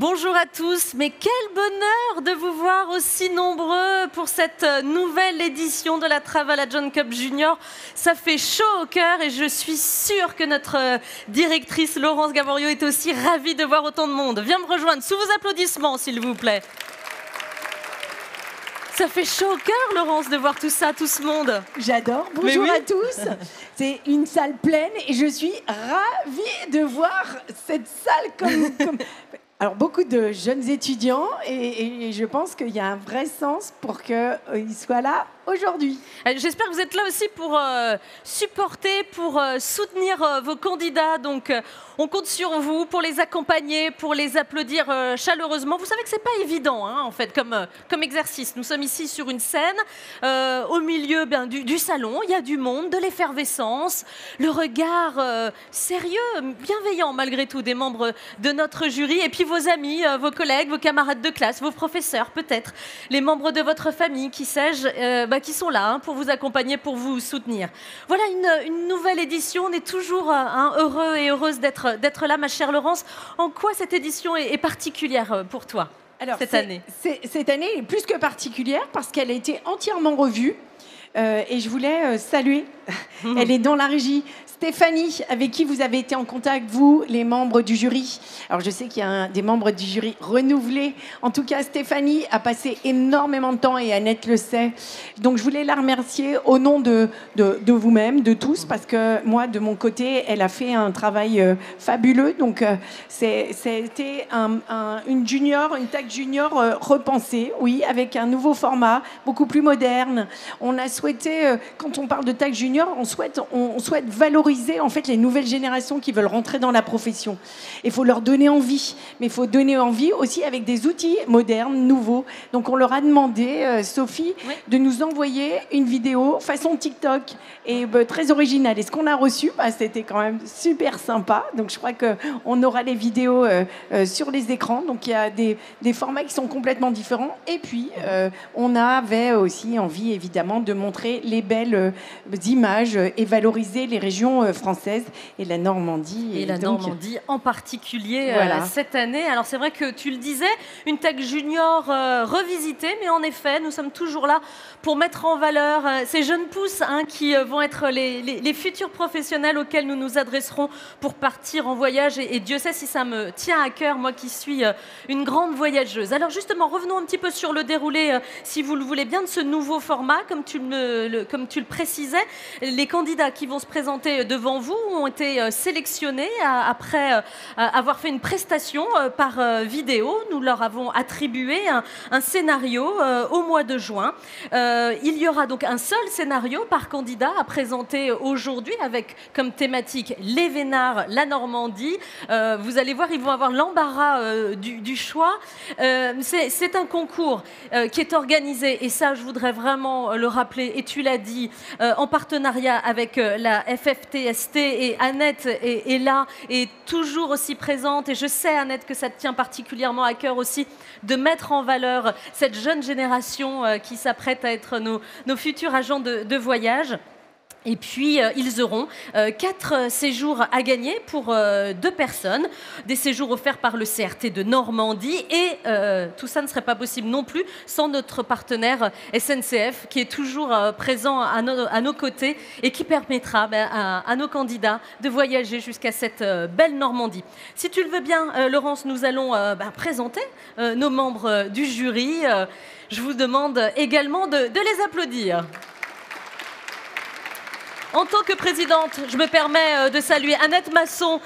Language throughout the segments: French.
Bonjour à tous, mais quel bonheur de vous voir aussi nombreux pour cette nouvelle édition de la Travel Agent Cup Junior. Ça fait chaud au cœur et je suis sûre que notre directrice Laurence Gaboriau est aussi ravie de voir autant de monde. Viens me rejoindre sous vos applaudissements, s'il vous plaît. Ça fait chaud au cœur, Laurence, de voir tout ça, tout ce monde. J'adore. Bonjour à tous. C'est une salle pleine et je suis ravie de voir cette salle comme... Alors, beaucoup de jeunes étudiants et je pense qu'il y a un vrai sens pour qu'ils soient là aujourd'hui. J'espère que vous êtes là aussi pour supporter, pour soutenir vos candidats. Donc, on compte sur vous pour les accompagner, pour les applaudir chaleureusement. Vous savez que c'est pas évident, hein, en fait, comme exercice. Nous sommes ici sur une scène, au milieu du salon. Il y a du monde, de l'effervescence, le regard sérieux, bienveillant malgré tout des membres de notre jury. Et puis vos amis, vos collègues, vos camarades de classe, vos professeurs peut-être, les membres de votre famille, qui sais-je, qui sont là pour vous accompagner, pour vous soutenir. Voilà une nouvelle édition. On est toujours heureux et heureuse d'être là, ma chère Laurence. En quoi cette édition est particulière pour toi? Alors, cette année est plus que particulière parce qu'elle a été entièrement revue. Et je voulais saluer, elle est dans la régie, Stéphanie, avec qui vous avez été en contact, vous, les membres du jury. Alors, je sais qu'il y a des membres du jury renouvelés. En tout cas, Stéphanie a passé énormément de temps et Annette le sait. Donc, je voulais la remercier au nom de vous-même, de tous, parce que moi, de mon côté, elle a fait un travail fabuleux. Donc, c'était une tag junior repensée, oui, avec un nouveau format, beaucoup plus moderne. On a souhaité, quand on parle de tag junior, on souhaite valoriser en fait les nouvelles générations qui veulent rentrer dans la profession. Il faut leur donner envie, mais il faut donner envie aussi avec des outils modernes, nouveaux. Donc on leur a demandé, Sophie, de nous envoyer une vidéo façon TikTok et très originale. Et ce qu'on a reçu, c'était quand même super sympa. Donc je crois qu'on aura les vidéos sur les écrans. Donc il y a des formats qui sont complètement différents. Et puis on avait aussi envie évidemment de montrer les belles images et valoriser les régions françaises et la Normandie. Et la Normandie en particulier cette année. Alors c'est vrai que tu le disais, une tag junior revisitée, mais en effet, nous sommes toujours là pour mettre en valeur ces jeunes pousses qui vont être les futurs professionnels auxquels nous nous adresserons pour partir en voyage. Et Dieu sait si ça me tient à cœur, moi qui suis une grande voyageuse. Alors justement, revenons un petit peu sur le déroulé, si vous le voulez bien, de ce nouveau format. Comme tu le précisais, les candidats qui vont se présenter devant vous ont été sélectionnés après avoir fait une prestation par vidéo. Nous leur avons attribué un scénario au mois de juin. Il y aura donc un seul scénario par candidat à présenter aujourd'hui avec comme thématique les Vénards, la Normandie. Vous allez voir, ils vont avoir l'embarras du choix. C'est un concours qui est organisé, et ça je voudrais vraiment le rappeler, et tu l'as dit, en partenariat avec la FFTST, et Annette est là, et toujours aussi présente, et je sais, Annette, que ça te tient particulièrement à cœur aussi de mettre en valeur cette jeune génération qui s'apprête à être nos futurs agents de voyage. Et puis, ils auront 4 séjours à gagner pour 2 personnes, des séjours offerts par le CRT de Normandie. Et tout ça ne serait pas possible non plus sans notre partenaire SNCF, qui est toujours présent à nos côtés et qui permettra à nos candidats de voyager jusqu'à cette belle Normandie. Si tu le veux bien, Laurence, nous allons présenter nos membres du jury. Je vous demande également de les applaudir. En tant que présidente, je me permets de saluer Annette Masson.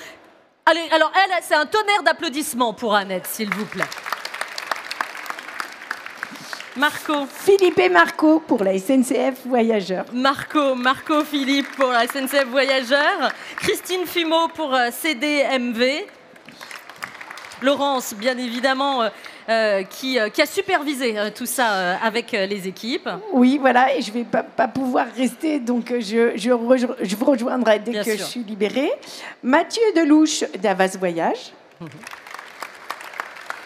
Allez, alors elle, c'est un tonnerre d'applaudissements pour Annette, s'il vous plaît. Marco. Philippe et Marco pour la SNCF Voyageurs. Marco Philippe pour la SNCF Voyageurs. Christine Fumeau pour CDMV. Laurence, bien évidemment, qui a supervisé tout ça avec les équipes. Oui, voilà, et je ne vais pas pouvoir rester, donc je vous rejoindrai dès que je suis libérée. Mathieu Delouche d'Avas Voyage.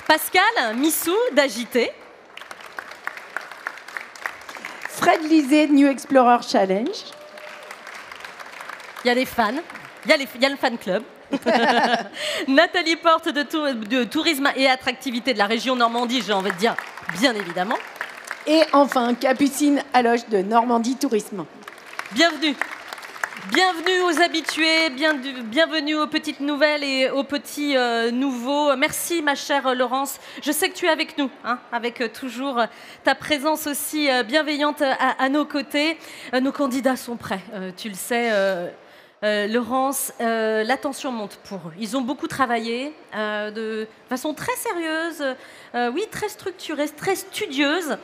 Pascal Missou d'Agité. Fred Lisée de New Explorer Challenge. Il y a des fans, il y a le fan club. Nathalie Porte de Tourisme et Attractivité de la région Normandie, j'ai envie de dire, bien évidemment. Et enfin, Capucine Aloche de Normandie Tourisme. Bienvenue. Bienvenue aux habitués, bienvenue aux petites nouvelles et aux petits nouveaux. Merci ma chère Laurence, je sais que tu es avec nous, hein, avec toujours ta présence aussi bienveillante à nos côtés. Nos candidats sont prêts, tu le sais. Laurence, la tension monte pour eux. Ils ont beaucoup travaillé de façon très sérieuse, oui, très structurée, très studieuse.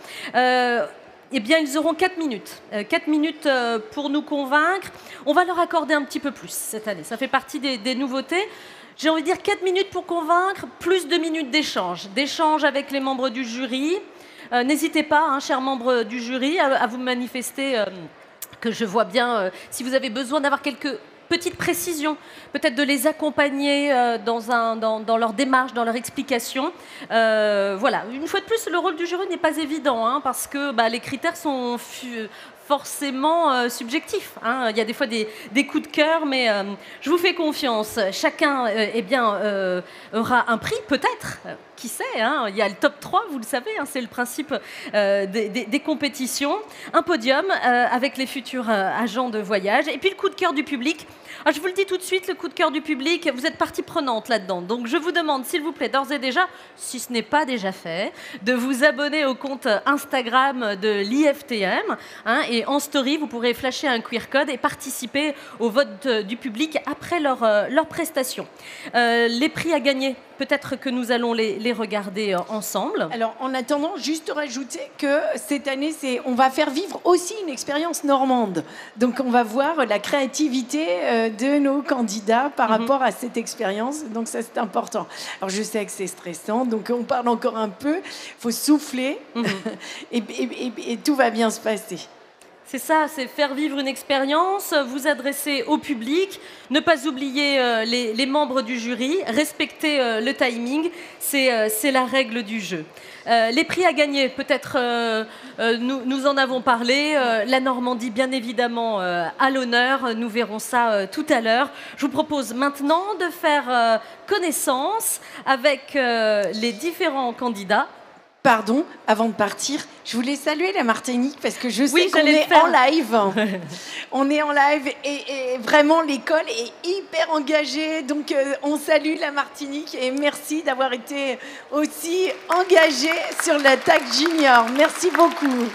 Eh bien, ils auront 4 minutes. 4 minutes pour nous convaincre. On va leur accorder un petit peu plus cette année. Ça fait partie des nouveautés. J'ai envie de dire 4 minutes pour convaincre, plus 2 minutes d'échange. D'échange avec les membres du jury. N'hésitez pas, hein, chers membres du jury, à vous manifester, que je vois bien, si vous avez besoin d'avoir quelques petites précisions, peut-être de les accompagner dans leur démarche, dans leur explication. Voilà, une fois de plus, le rôle du jury n'est pas évident, hein, parce que les critères sont forcément subjectifs, hein. Il y a des fois des coups de cœur, mais je vous fais confiance. Chacun aura un prix, peut-être. Qui sait, hein, il y a le top 3, vous le savez, hein, c'est le principe des compétitions. Un podium avec les futurs agents de voyage. Et puis le coup de cœur du public. Alors, je vous le dis tout de suite, le coup de cœur du public, vous êtes partie prenante là-dedans. Donc je vous demande, s'il vous plaît, d'ores et déjà, si ce n'est pas déjà fait, de vous abonner au compte Instagram de l'IFTM. Hein, et en story, vous pourrez flasher un QR code et participer au vote du public après leur prestation. Les prix à gagner, peut-être que nous allons les regarder ensemble. Alors, en attendant, juste rajouter que cette année, on va faire vivre aussi une expérience normande. Donc, on va voir la créativité de nos candidats par rapport à cette expérience. Donc, ça, c'est important. Alors, je sais que c'est stressant, donc on parle encore un peu. Il faut souffler et tout va bien se passer. C'est ça, c'est faire vivre une expérience, vous adresser au public, ne pas oublier les membres du jury, respecter le timing, c'est la règle du jeu. Les prix à gagner, peut-être nous en avons parlé, la Normandie bien évidemment à l'honneur, nous verrons ça tout à l'heure. Je vous propose maintenant de faire connaissance avec les différents candidats. Pardon, avant de partir, je voulais saluer la Martinique parce que je sais qu'on est en live. On est en live et vraiment l'école est hyper engagée. Donc on salue la Martinique et merci d'avoir été aussi engagée sur la TAC Junior. Merci beaucoup.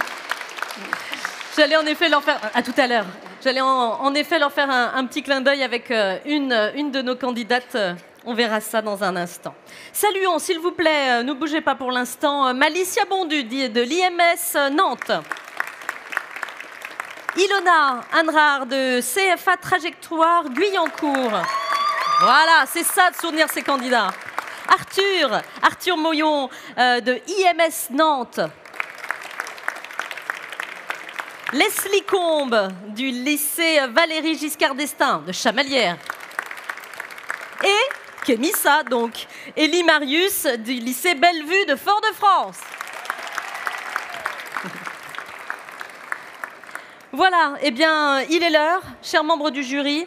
J'allais en effet leur faire... À tout à l'heure. J'allais en effet leur faire un petit clin d'œil avec une de nos candidates. On verra ça dans un instant. Saluons, s'il vous plaît, ne bougez pas pour l'instant, Malicia Bondu de l'IMS Nantes. Ilona Anrard de CFA Trajectoire Guyancourt. Voilà, c'est ça de soutenir ces candidats. Arthur Moyon de IMS Nantes. Leslie Combe du lycée Valérie Giscard d'Estaing de Chamalières. Et Kémissa, donc, Élie Marius du lycée Bellevue de Fort-de-France. Voilà, eh bien, il est l'heure, chers membres du jury,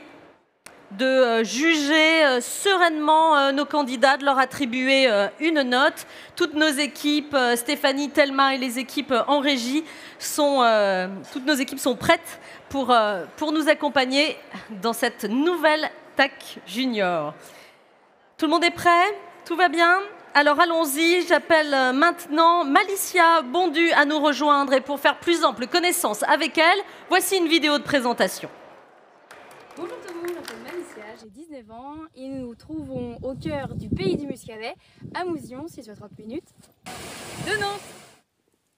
de juger sereinement nos candidats, de leur attribuer une note. Toutes nos équipes, Stéphanie, Thelma et les équipes en régie, toutes nos équipes sont prêtes pour nous accompagner dans cette nouvelle TAC Junior. Tout le monde est prêt? Tout va bien? Alors allons-y, j'appelle maintenant Malicia Bondu à nous rejoindre et pour faire plus ample connaissance avec elle, voici une vidéo de présentation. Bonjour tout le monde, je m'appelle Malicia, j'ai 19 ans et nous nous trouvons au cœur du pays du Muscadet, à Mousion, situé à 30 minutes de Nantes.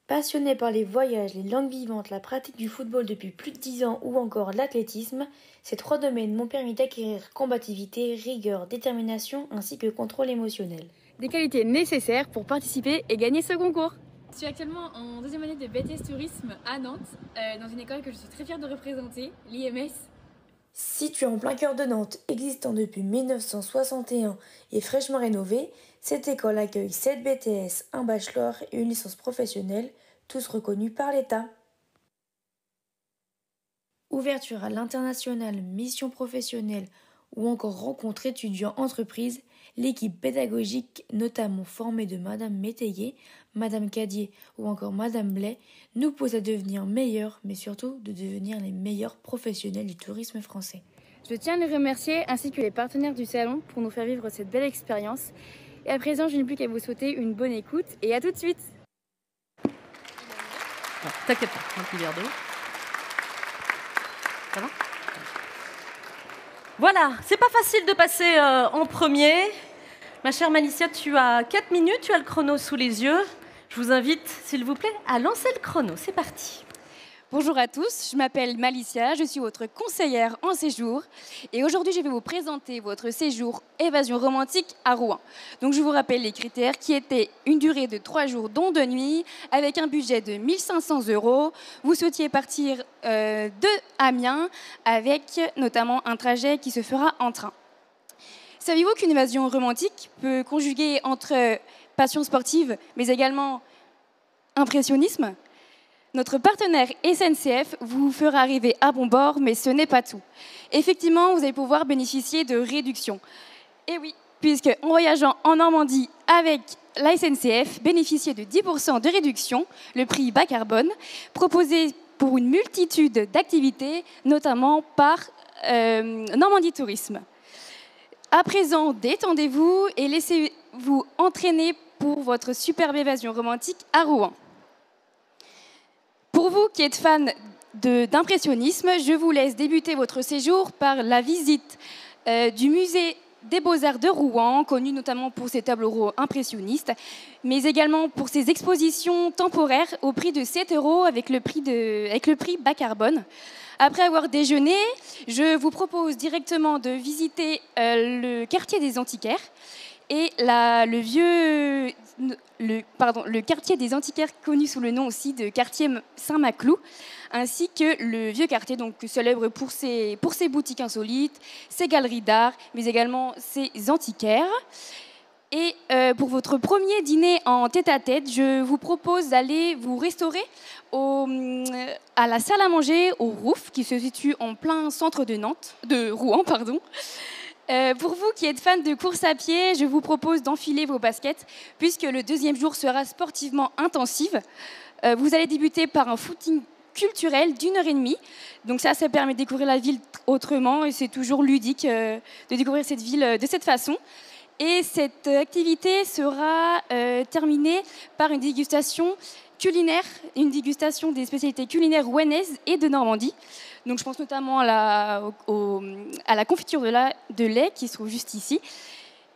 Passionnée par les voyages, les langues vivantes, la pratique du football depuis plus de 10 ans ou encore l'athlétisme, ces 3 domaines m'ont permis d'acquérir combativité, rigueur, détermination ainsi que contrôle émotionnel. Des qualités nécessaires pour participer et gagner ce concours. Je suis actuellement en 2e année de BTS Tourisme à Nantes, dans une école que je suis très fière de représenter, l'IMS. Située en plein cœur de Nantes, existant depuis 1961 et fraîchement rénovée, cette école accueille 7 BTS, un bachelor et une licence professionnelle, tous reconnus par l'État. Ouverture à l'international, mission professionnelle ou encore rencontre étudiants-entreprises, l'équipe pédagogique, notamment formée de Madame Métayer, Madame Cadier ou encore Madame Blais, nous pousse à devenir meilleurs, mais surtout de devenir les meilleurs professionnels du tourisme français. Je tiens à les remercier ainsi que les partenaires du salon pour nous faire vivre cette belle expérience. Et à présent, je n'ai plus qu'à vous souhaiter une bonne écoute et à tout de suite. T'inquiète pas, un petit verre d'eau. Ça va ? Voilà, c'est pas facile de passer en premier. Ma chère Malicia, tu as 4 minutes, tu as le chrono sous les yeux. Je vous invite, s'il vous plaît, à lancer le chrono. C'est parti. Bonjour à tous, je m'appelle Malicia, je suis votre conseillère en séjour et aujourd'hui je vais vous présenter votre séjour Évasion romantique à Rouen. Donc je vous rappelle les critères qui étaient une durée de 3 jours dont 2 nuits avec un budget de 1 500 €. Vous souhaitiez partir de Amiens avec notamment un trajet qui se fera en train. Saviez-vous qu'une évasion romantique peut conjuguer entre passion sportive mais également impressionnisme ? Notre partenaire SNCF vous fera arriver à bon bord, mais ce n'est pas tout. Effectivement, vous allez pouvoir bénéficier de réductions. Et oui, puisque en voyageant en Normandie avec la SNCF, bénéficiez de 10% de réduction, le prix bas carbone, proposé pour une multitude d'activités, notamment par Normandie Tourisme. À présent, détendez-vous et laissez-vous entraîner pour votre superbe évasion romantique à Rouen. Pour vous qui êtes fan d'impressionnisme, je vous laisse débuter votre séjour par la visite du musée des Beaux-Arts de Rouen, connu notamment pour ses tableaux impressionnistes, mais également pour ses expositions temporaires au prix de 7 € avec le prix bas carbone. Après avoir déjeuné, je vous propose directement de visiter le quartier des Antiquaires et le quartier des Antiquaires connu sous le nom aussi de quartier Saint-Maclou, ainsi que le vieux quartier, donc célèbre pour ses boutiques insolites, ses galeries d'art, mais également ses antiquaires. Et pour votre premier dîner en tête-à-tête, je vous propose d'aller vous restaurer à la salle à manger au Rouf, qui se situe en plein centre de Rouen. Pour vous qui êtes fan de course à pied, je vous propose d'enfiler vos baskets puisque le deuxième jour sera sportivement intensif. Vous allez débuter par un footing culturel d'1h30. Donc ça permet de découvrir la ville autrement et c'est toujours ludique de découvrir cette ville de cette façon. Et cette activité sera terminée par une dégustation culinaire, une dégustation des spécialités culinaires rouennaises et de Normandie. Donc je pense notamment à la confiture de lait qui se trouve juste ici.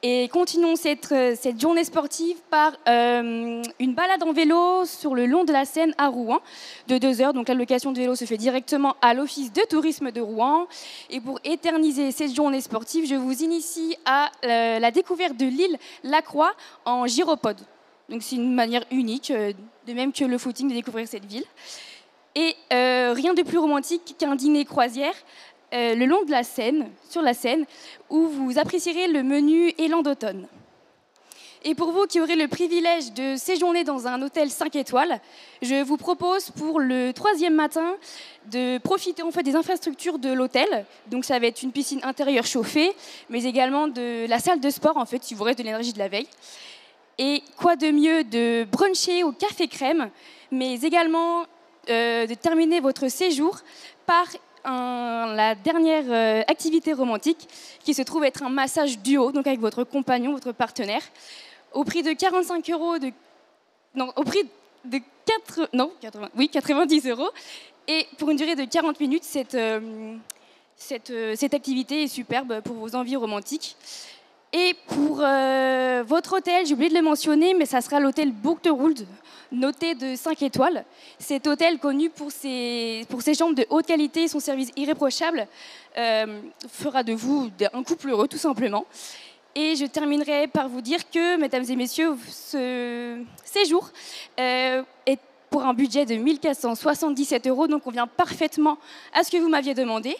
Et continuons cette journée sportive par une balade en vélo sur le long de la Seine à Rouen de 2 heures. Donc la location de vélo se fait directement à l'Office de tourisme de Rouen. Et pour éterniser cette journée sportive, je vous initie à la découverte de l'île Lacroix en gyropode. Donc c'est une manière unique, de même que le footing, de découvrir cette ville. Et rien de plus romantique qu'un dîner croisière le long de la Seine, sur la Seine, où vous apprécierez le menu élan d'automne. Et pour vous qui aurez le privilège de séjourner dans un hôtel 5 étoiles, je vous propose pour le 3e matin de profiter des infrastructures de l'hôtel. Donc ça va être une piscine intérieure chauffée, mais également de la salle de sport, si vous reste de l'énergie de la veille. Et quoi de mieux de bruncher au café crème, mais également de terminer votre séjour par la dernière activité romantique qui se trouve être un massage duo, donc avec votre compagnon, votre partenaire, au prix de 90 €, et pour une durée de 40 minutes. Cette activité est superbe pour vos envies romantiques. Et pour votre hôtel, j'ai oublié de le mentionner, mais ça sera l'hôtel Buchterwald, noté de 5 étoiles. Cet hôtel, connu pour ses chambres de haute qualité et son service irréprochable, fera de vous un couple heureux, tout simplement. Et je terminerai par vous dire que, mesdames et messieurs, ce séjour est pour un budget de 1 477 €, donc on vient parfaitement à ce que vous m'aviez demandé.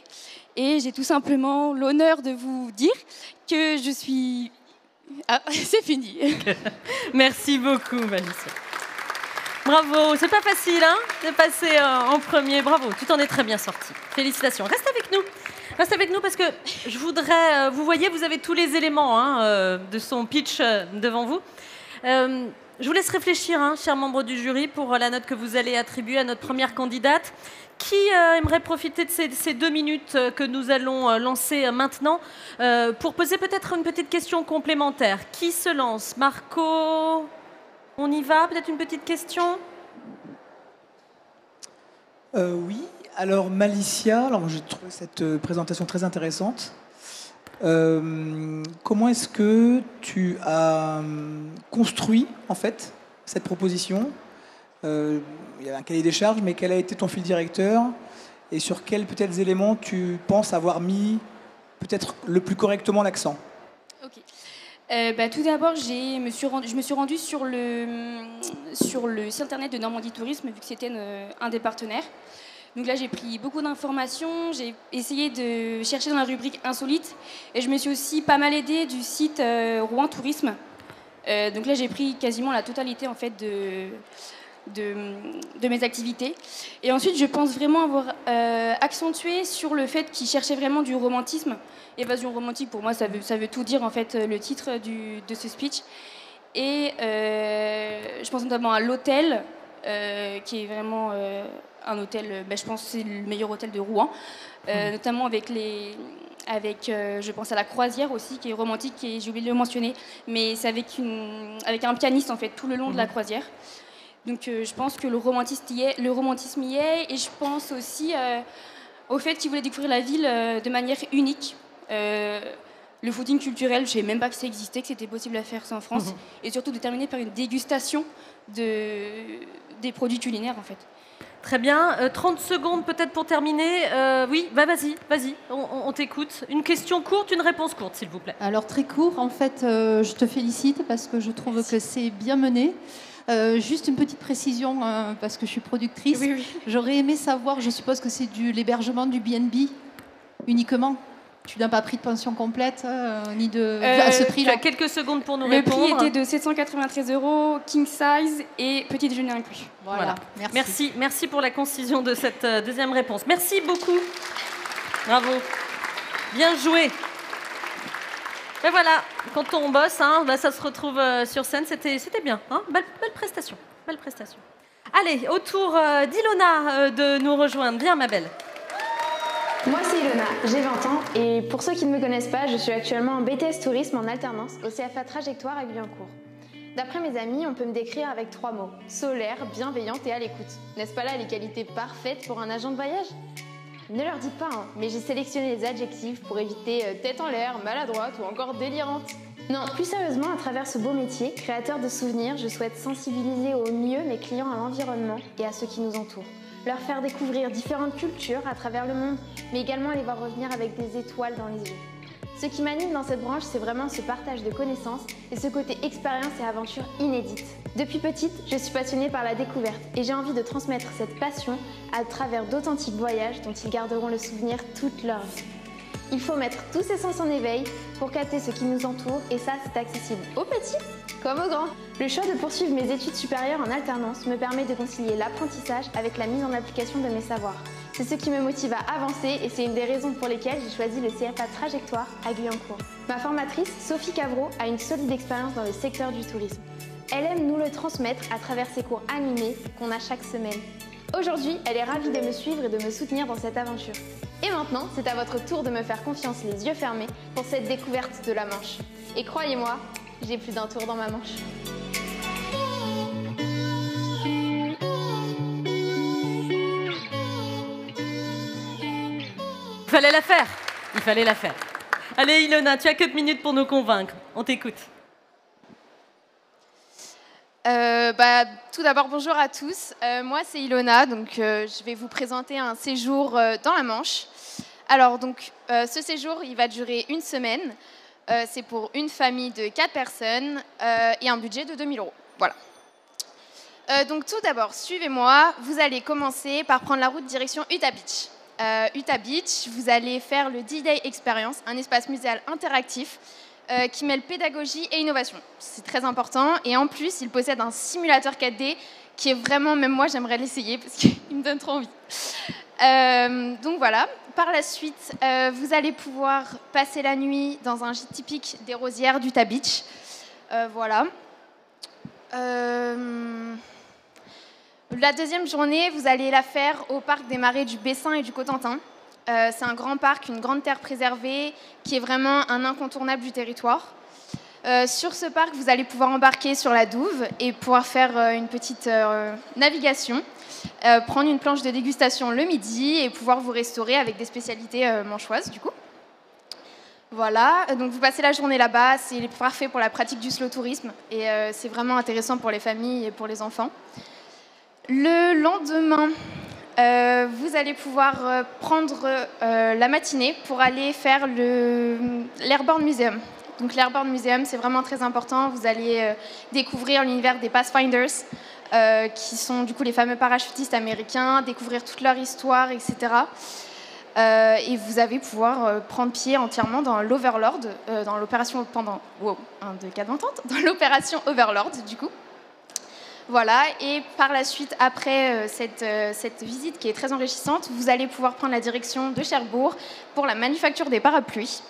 Et j'ai tout simplement l'honneur de vous dire que je suis... Ah, c'est fini. Merci beaucoup, Malicia. Bravo, c'est pas facile, de passer en premier. Bravo, tu t'en es très bien sortie. Félicitations. Reste avec nous. Reste avec nous parce que je voudrais... vous voyez, vous avez tous les éléments de son pitch devant vous. Je vous laisse réfléchir, chers membres du jury, pour la note que vous allez attribuer à notre première candidate. Qui aimerait profiter de ces 2 minutes que nous allons lancer maintenant pour poser peut-être une petite question complémentaire? Qui se lance? Marco? On y va? Peut-être une petite question? Oui. Alors, Malicia, j'ai trouvé cette présentation très intéressante. Comment est-ce que tu as construit, en fait, cette proposition? Il y avait un cahier des charges, mais quel a été ton fil directeur et sur quels peut-être éléments tu penses avoir mis peut-être le plus correctement l'accent? Ok. Tout d'abord, je me suis rendue sur le site internet de Normandie Tourisme, vu que c'était un des partenaires. Donc là, j'ai pris beaucoup d'informations, j'ai essayé de chercher dans la rubrique insolite, et je me suis aussi pas mal aidée du site Rouen Tourisme. Donc là, j'ai pris quasiment la totalité en fait de mes activités. Et ensuite, je pense vraiment avoir accentué sur le fait qu'ils cherchaient vraiment du romantisme. Évasion romantique, pour moi, ça veut tout dire, en fait, le titre de ce speech. Et je pense notamment à l'hôtel, qui est vraiment un hôtel, je pense que c'est le meilleur hôtel de Rouen, notamment avec je pense à la croisière aussi, qui est romantique, et j'ai oublié de le mentionner, mais c'est avec un pianiste, en fait, tout le long de la croisière. Donc je pense que le romantisme y est, et je pense aussi au fait qu'ils voulaient découvrir la ville de manière unique. Le footing culturel, je ne savais même pas que ça existait, que c'était possible à faire ça en France, et surtout de terminer par une dégustation des produits culinaires en fait. Très bien, 30 secondes peut-être pour terminer. Oui, vas-y, on t'écoute. Une question courte, une réponse courte, s'il vous plaît. Alors très court, en fait, je te félicite parce que je trouve que c'est bien mené. Juste une petite précision, parce que je suis productrice. Oui. J'aurais aimé savoir, je suppose que c'est l'hébergement du B&B uniquement. Tu n'as pas pris de pension complète, ni à ce prix-là. Tu as quelques secondes pour nous répondre. Le prix était de 793 €, king size et petit déjeuner inclus. Voilà. Merci pour la concision de cette deuxième réponse. Merci beaucoup. Bravo. Bien joué. Et voilà, quand on bosse, ça se retrouve sur scène. C'était bien. Belle prestation. Allez, au tour d'Ilona de nous rejoindre. Viens, ma belle. Moi, c'est Ilona, j'ai 20 ans et pour ceux qui ne me connaissent pas, je suis actuellement en BTS Tourisme en alternance au CFA Trajectoire à Guyancourt. D'après mes amis, on peut me décrire avec 3 mots: solaire, bienveillante et à l'écoute. N'est-ce pas là les qualités parfaites pour un agent de voyage? Ne leur dites pas, mais j'ai sélectionné les adjectifs pour éviter tête en l'air, maladroite ou encore délirante. Non, plus sérieusement, à travers ce beau métier, créateur de souvenirs, je souhaite sensibiliser au mieux mes clients à l'environnement et à ceux qui nous entourent. Leur faire découvrir différentes cultures à travers le monde, mais également les voir revenir avec des étoiles dans les yeux. Ce qui m'anime dans cette branche, c'est vraiment ce partage de connaissances et ce côté expérience et aventure inédite. Depuis petite, je suis passionnée par la découverte et j'ai envie de transmettre cette passion à travers d'authentiques voyages dont ils garderont le souvenir toute leur vie. Il faut mettre tous ses sens en éveil pour capter ce qui nous entoure et ça, c'est accessible aux petits comme aux grands. Le choix de poursuivre mes études supérieures en alternance me permet de concilier l'apprentissage avec la mise en application de mes savoirs. C'est ce qui me motive à avancer et c'est une des raisons pour lesquelles j'ai choisi le CFA Trajectoire à Guyancourt. Ma formatrice, Sophie Cavreau, a une solide expérience dans le secteur du tourisme. Elle aime nous le transmettre à travers ses cours animés qu'on a chaque semaine. Aujourd'hui, elle est ravie de me suivre et de me soutenir dans cette aventure. Et maintenant, c'est à votre tour de me faire confiance les yeux fermés pour cette découverte de la Manche. Et croyez-moi, j'ai plus d'un tour dans ma Manche. Il fallait la faire. Allez, Ilona, tu as 4 minutes pour nous convaincre. On t'écoute. Tout d'abord, bonjour à tous. Moi, c'est Ilona, donc je vais vous présenter un séjour dans la Manche. Alors, donc, ce séjour, il va durer 1 semaine. C'est pour une famille de 4 personnes et un budget de 2 000 €. Voilà. Donc, tout d'abord, suivez-moi. Vous allez commencer par prendre la route direction Utah Beach. Utah Beach, vous allez faire le D-Day Experience, un espace muséal interactif qui mêle pédagogie et innovation. C'est très important. Et en plus, il possède un simulateur 4D qui est vraiment, même moi, j'aimerais l'essayer parce qu'il me donne trop envie. Donc voilà, par la suite, vous allez pouvoir passer la nuit dans un gîte typique des Rosières d'Utah Beach. Voilà. La deuxième journée, vous allez la faire au parc des Marais du Bessin et du Cotentin. C'est un grand parc, une grande terre préservée, qui est vraiment un incontournable du territoire. Sur ce parc, vous allez pouvoir embarquer sur la Douve et pouvoir faire une petite navigation, prendre une planche de dégustation le midi et pouvoir vous restaurer avec des spécialités manchoises, du coup. Voilà, donc vous passez la journée là-bas, c'est parfait pour la pratique du slow tourisme et c'est vraiment intéressant pour les familles et pour les enfants. Le lendemain, vous allez pouvoir prendre la matinée pour aller faire l'Airborne Museum. Donc l'Airborne Museum, c'est vraiment très important. Vous allez découvrir l'univers des Pathfinders, qui sont du coup les fameux parachutistes américains, découvrir toute leur histoire, etc. Et vous allez pouvoir prendre pied entièrement dans l'Overlord, dans l'opération pendant... Wow, 1, 2, 4, 20, dans l'opération Overlord, du coup. Voilà, et par la suite, après cette visite qui est très enrichissante, vous allez pouvoir prendre la direction de Cherbourg pour la manufacture des parapluies.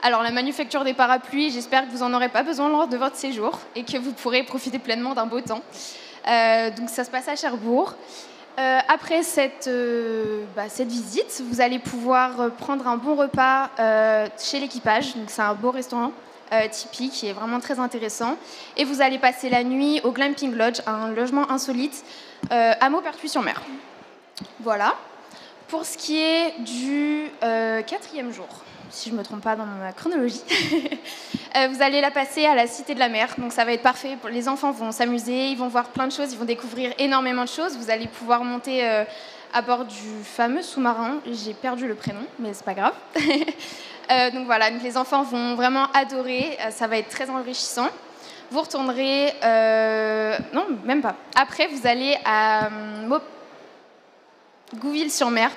Alors, la manufacture des parapluies, j'espère que vous n'en aurez pas besoin lors de votre séjour et que vous pourrez profiter pleinement d'un beau temps. Donc, ça se passe à Cherbourg. Après cette visite, vous allez pouvoir prendre un bon repas chez l'équipage. Donc, c'est un beau restaurant typique qui est vraiment très intéressant. Et vous allez passer la nuit au Glamping Lodge, un logement insolite à Maupertuis-sur-Mer. Voilà. Pour ce qui est du 4e jour, si je ne me trompe pas dans ma chronologie, vous allez la passer à la Cité de la Mer. Donc ça va être parfait. Les enfants vont s'amuser, ils vont voir plein de choses, ils vont découvrir énormément de choses. Vous allez pouvoir monter à bord du fameux sous-marin. J'ai perdu le prénom, mais c'est pas grave. Donc voilà, donc les enfants vont vraiment adorer. Ça va être très enrichissant. Vous retournerez... non, même pas. Après, vous allez à Gouville-sur-Mer,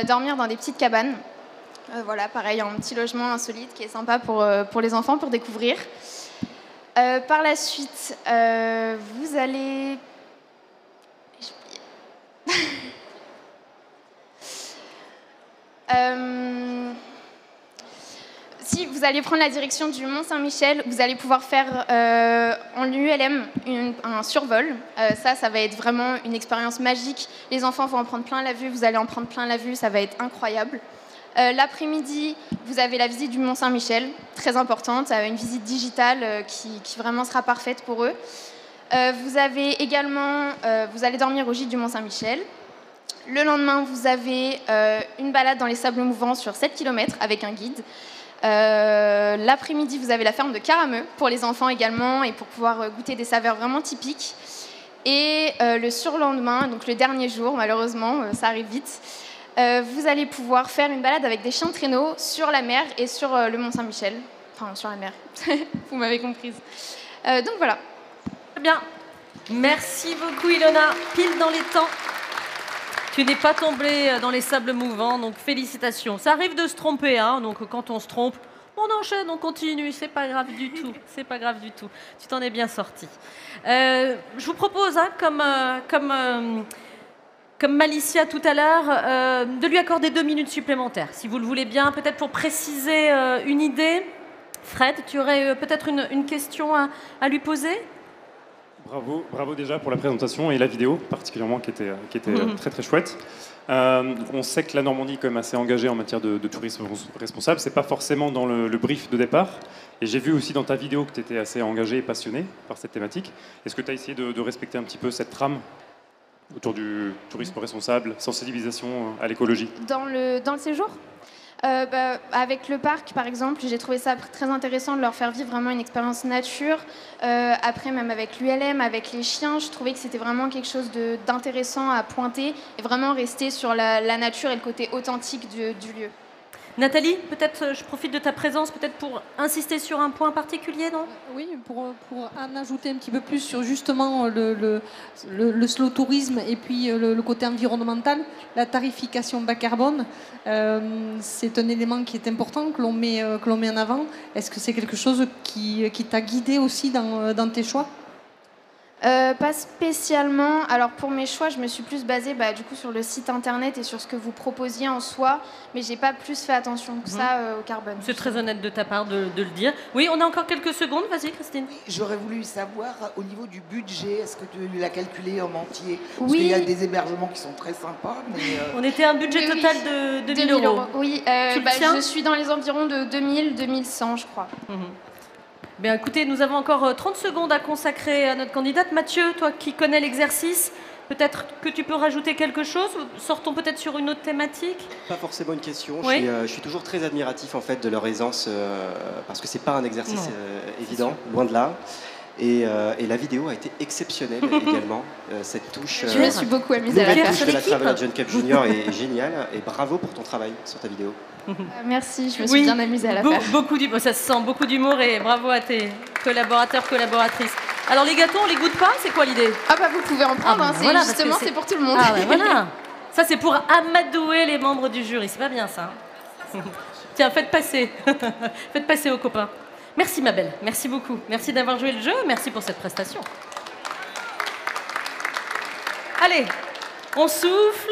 dormir dans des petites cabanes. Voilà, pareil, un petit logement insolite qui est sympa pour les enfants, pour découvrir. Par la suite, vous allez... Si vous allez prendre la direction du Mont-Saint-Michel, vous allez pouvoir faire en ULM un survol. Ça va être vraiment une expérience magique. Les enfants vont en prendre plein la vue, vous allez en prendre plein la vue, ça va être incroyable. L'après-midi, vous avez la visite du Mont-Saint-Michel, très importante, une visite digitale qui vraiment sera parfaite pour eux. Vous avez également, vous allez dormir au gîte du Mont-Saint-Michel. Le lendemain, vous avez une balade dans les sables mouvants sur 7 km avec un guide. L'après-midi, vous avez la ferme de Carameux pour les enfants également et pour pouvoir goûter des saveurs vraiment typiques. Et le surlendemain, donc le dernier jour, malheureusement, ça arrive vite, vous allez pouvoir faire une balade avec des chiens de traîneau sur la mer et sur le Mont-Saint-Michel. Enfin, sur la mer, vous m'avez comprise. Donc voilà. Très bien. Merci beaucoup, Ilona. Pile dans les temps. Tu n'es pas tombée dans les sables mouvants, donc félicitations. Ça arrive de se tromper, hein, donc quand on se trompe, on enchaîne, on continue, c'est pas grave du tout. C'est pas grave du tout. Tu t'en es bien sortie. Je vous propose, hein, comme Malicia tout à l'heure, de lui accorder 2 minutes supplémentaires, si vous le voulez bien, peut-être pour préciser une idée. Fred, tu aurais peut-être une question à lui poser ? Bravo déjà pour la présentation et la vidéo particulièrement qui était très très chouette. On sait que la Normandie est quand même assez engagée en matière de tourisme responsable. C'est pas forcément dans le brief de départ. Et j'ai vu aussi dans ta vidéo que tu étais assez engagé et passionné par cette thématique. Est-ce que tu as essayé de respecter un petit peu cette trame autour du tourisme responsable, sensibilisation à l'écologie ? Dans le séjour ? Avec le parc, par exemple, j'ai trouvé ça très intéressant de leur faire vivre vraiment une expérience nature. Après, même avec l'ULM, avec les chiens, je trouvais que c'était vraiment quelque chose d'intéressant à pointer et vraiment rester sur la nature et le côté authentique du lieu. Nathalie, peut-être je profite de ta présence peut-être pour insister sur un point particulier, non ? Oui, pour en ajouter un petit peu plus sur justement le slow tourisme et puis le côté environnemental, la tarification bas carbone, c'est un élément qui est important, que l'on met en avant. Est-ce que c'est quelque chose qui t'a guidé aussi dans tes choix ? Pas spécialement. Alors pour mes choix, je me suis plus basée du coup sur le site internet et sur ce que vous proposiez en soi, mais j'ai pas plus fait attention que ça au carbone. C'est très honnête de ta part de le dire. Oui, on a encore quelques secondes. Vas-y, Christine. J'aurais voulu savoir au niveau du budget, est-ce que tu l'as calculé en entier? Parce Oui. qu'il y a des hébergements qui sont très sympas. Mais On était à un budget Oui, total de 2 000 euros. Oui, Tu le tiens je suis dans les environs de 2000, 2100, je crois. Bien, écoutez, nous avons encore 30 secondes à consacrer à notre candidate. Mathieu, toi qui connais l'exercice, peut-être que tu peux rajouter quelque chose? Sortons peut-être sur une autre thématique. Pas forcément une question. Oui. Je suis toujours très admiratif en fait de leur aisance parce que c'est pas un exercice évident, loin de là. Et la vidéo a été exceptionnelle également. Cette touche. Je me suis beaucoup amusée à la faire. La touche de la Traveler John Cap Junior est géniale et bravo pour ton travail sur ta vidéo. Merci, je me suis bien amusée à la faire. Ça se sent, beaucoup d'humour et bravo à tes collaborateurs, collaboratrices. Alors les gâteaux, on les goûte pas? C'est quoi l'idée? Ah bah vous pouvez en prendre, voilà, justement c'est pour tout le monde. Ah ouais, voilà. Ça c'est pour amadouer les membres du jury, c'est pas bien ça. Tiens, faites passer. Faites passer aux copains. Merci ma belle, merci beaucoup. Merci d'avoir joué le jeu, merci pour cette prestation. Allez, on souffle.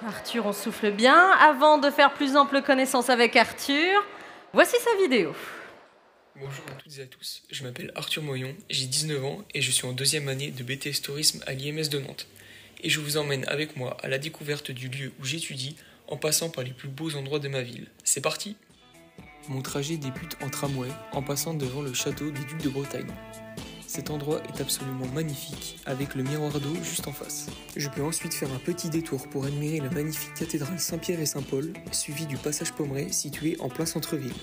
Arthur, on souffle bien. Avant de faire plus ample connaissance avec Arthur, voici sa vidéo. Bonjour à toutes et à tous, je m'appelle Arthur Moyon, j'ai 19 ans et je suis en deuxième année de BTS Tourisme à l'IMS de Nantes. Et je vous emmène avec moi à la découverte du lieu où j'étudie en passant par les plus beaux endroits de ma ville. C'est parti! Mon trajet débute en tramway en passant devant le château des Ducs de Bretagne. Cet endroit est absolument magnifique avec le miroir d'eau juste en face. Je peux ensuite faire un petit détour pour admirer la magnifique cathédrale Saint-Pierre et Saint-Paul, suivi du passage Pommeraye situé en plein centre-ville.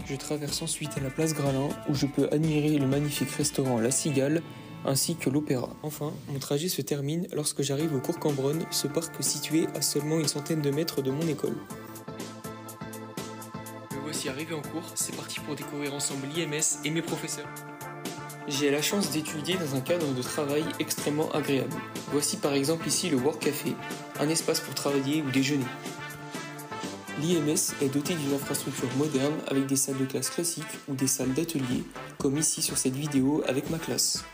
Je traverse ensuite la place Gralin où je peux admirer le magnifique restaurant La Cigale ainsi que l'Opéra. Enfin, mon trajet se termine lorsque j'arrive au cours Cambronne, ce parc situé à seulement une centaine de mètres de mon école. Me voici arrivé en cours, c'est parti pour découvrir ensemble l'IMS et mes professeurs. J'ai la chance d'étudier dans un cadre de travail extrêmement agréable. Voici par exemple ici le Work Café, un espace pour travailler ou déjeuner. L'IMS est doté d'une infrastructure moderne avec des salles de classe classiques ou des salles d'atelier, comme ici sur cette vidéo avec ma classe.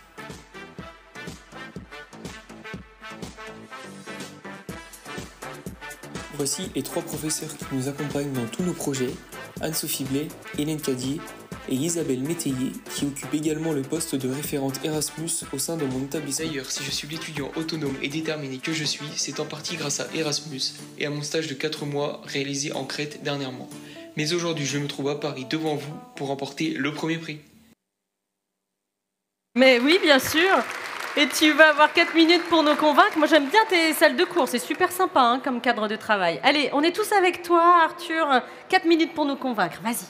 Voici les 3 professeurs qui nous accompagnent dans tous nos projets, Anne-Sophie Blais, Hélène Cadier et Isabelle Métayer, qui occupe également le poste de référente Erasmus au sein de mon établissement. D'ailleurs, si je suis l'étudiant autonome et déterminé que je suis, c'est en partie grâce à Erasmus et à mon stage de 4 mois réalisé en Crète dernièrement. Mais aujourd'hui, je me trouve à Paris devant vous pour remporter le premier prix. Mais oui, bien sûr. Et tu vas avoir 4 minutes pour nous convaincre. Moi, j'aime bien tes salles de cours. C'est super sympa comme cadre de travail. Allez, on est tous avec toi, Arthur. 4 minutes pour nous convaincre. Vas-y.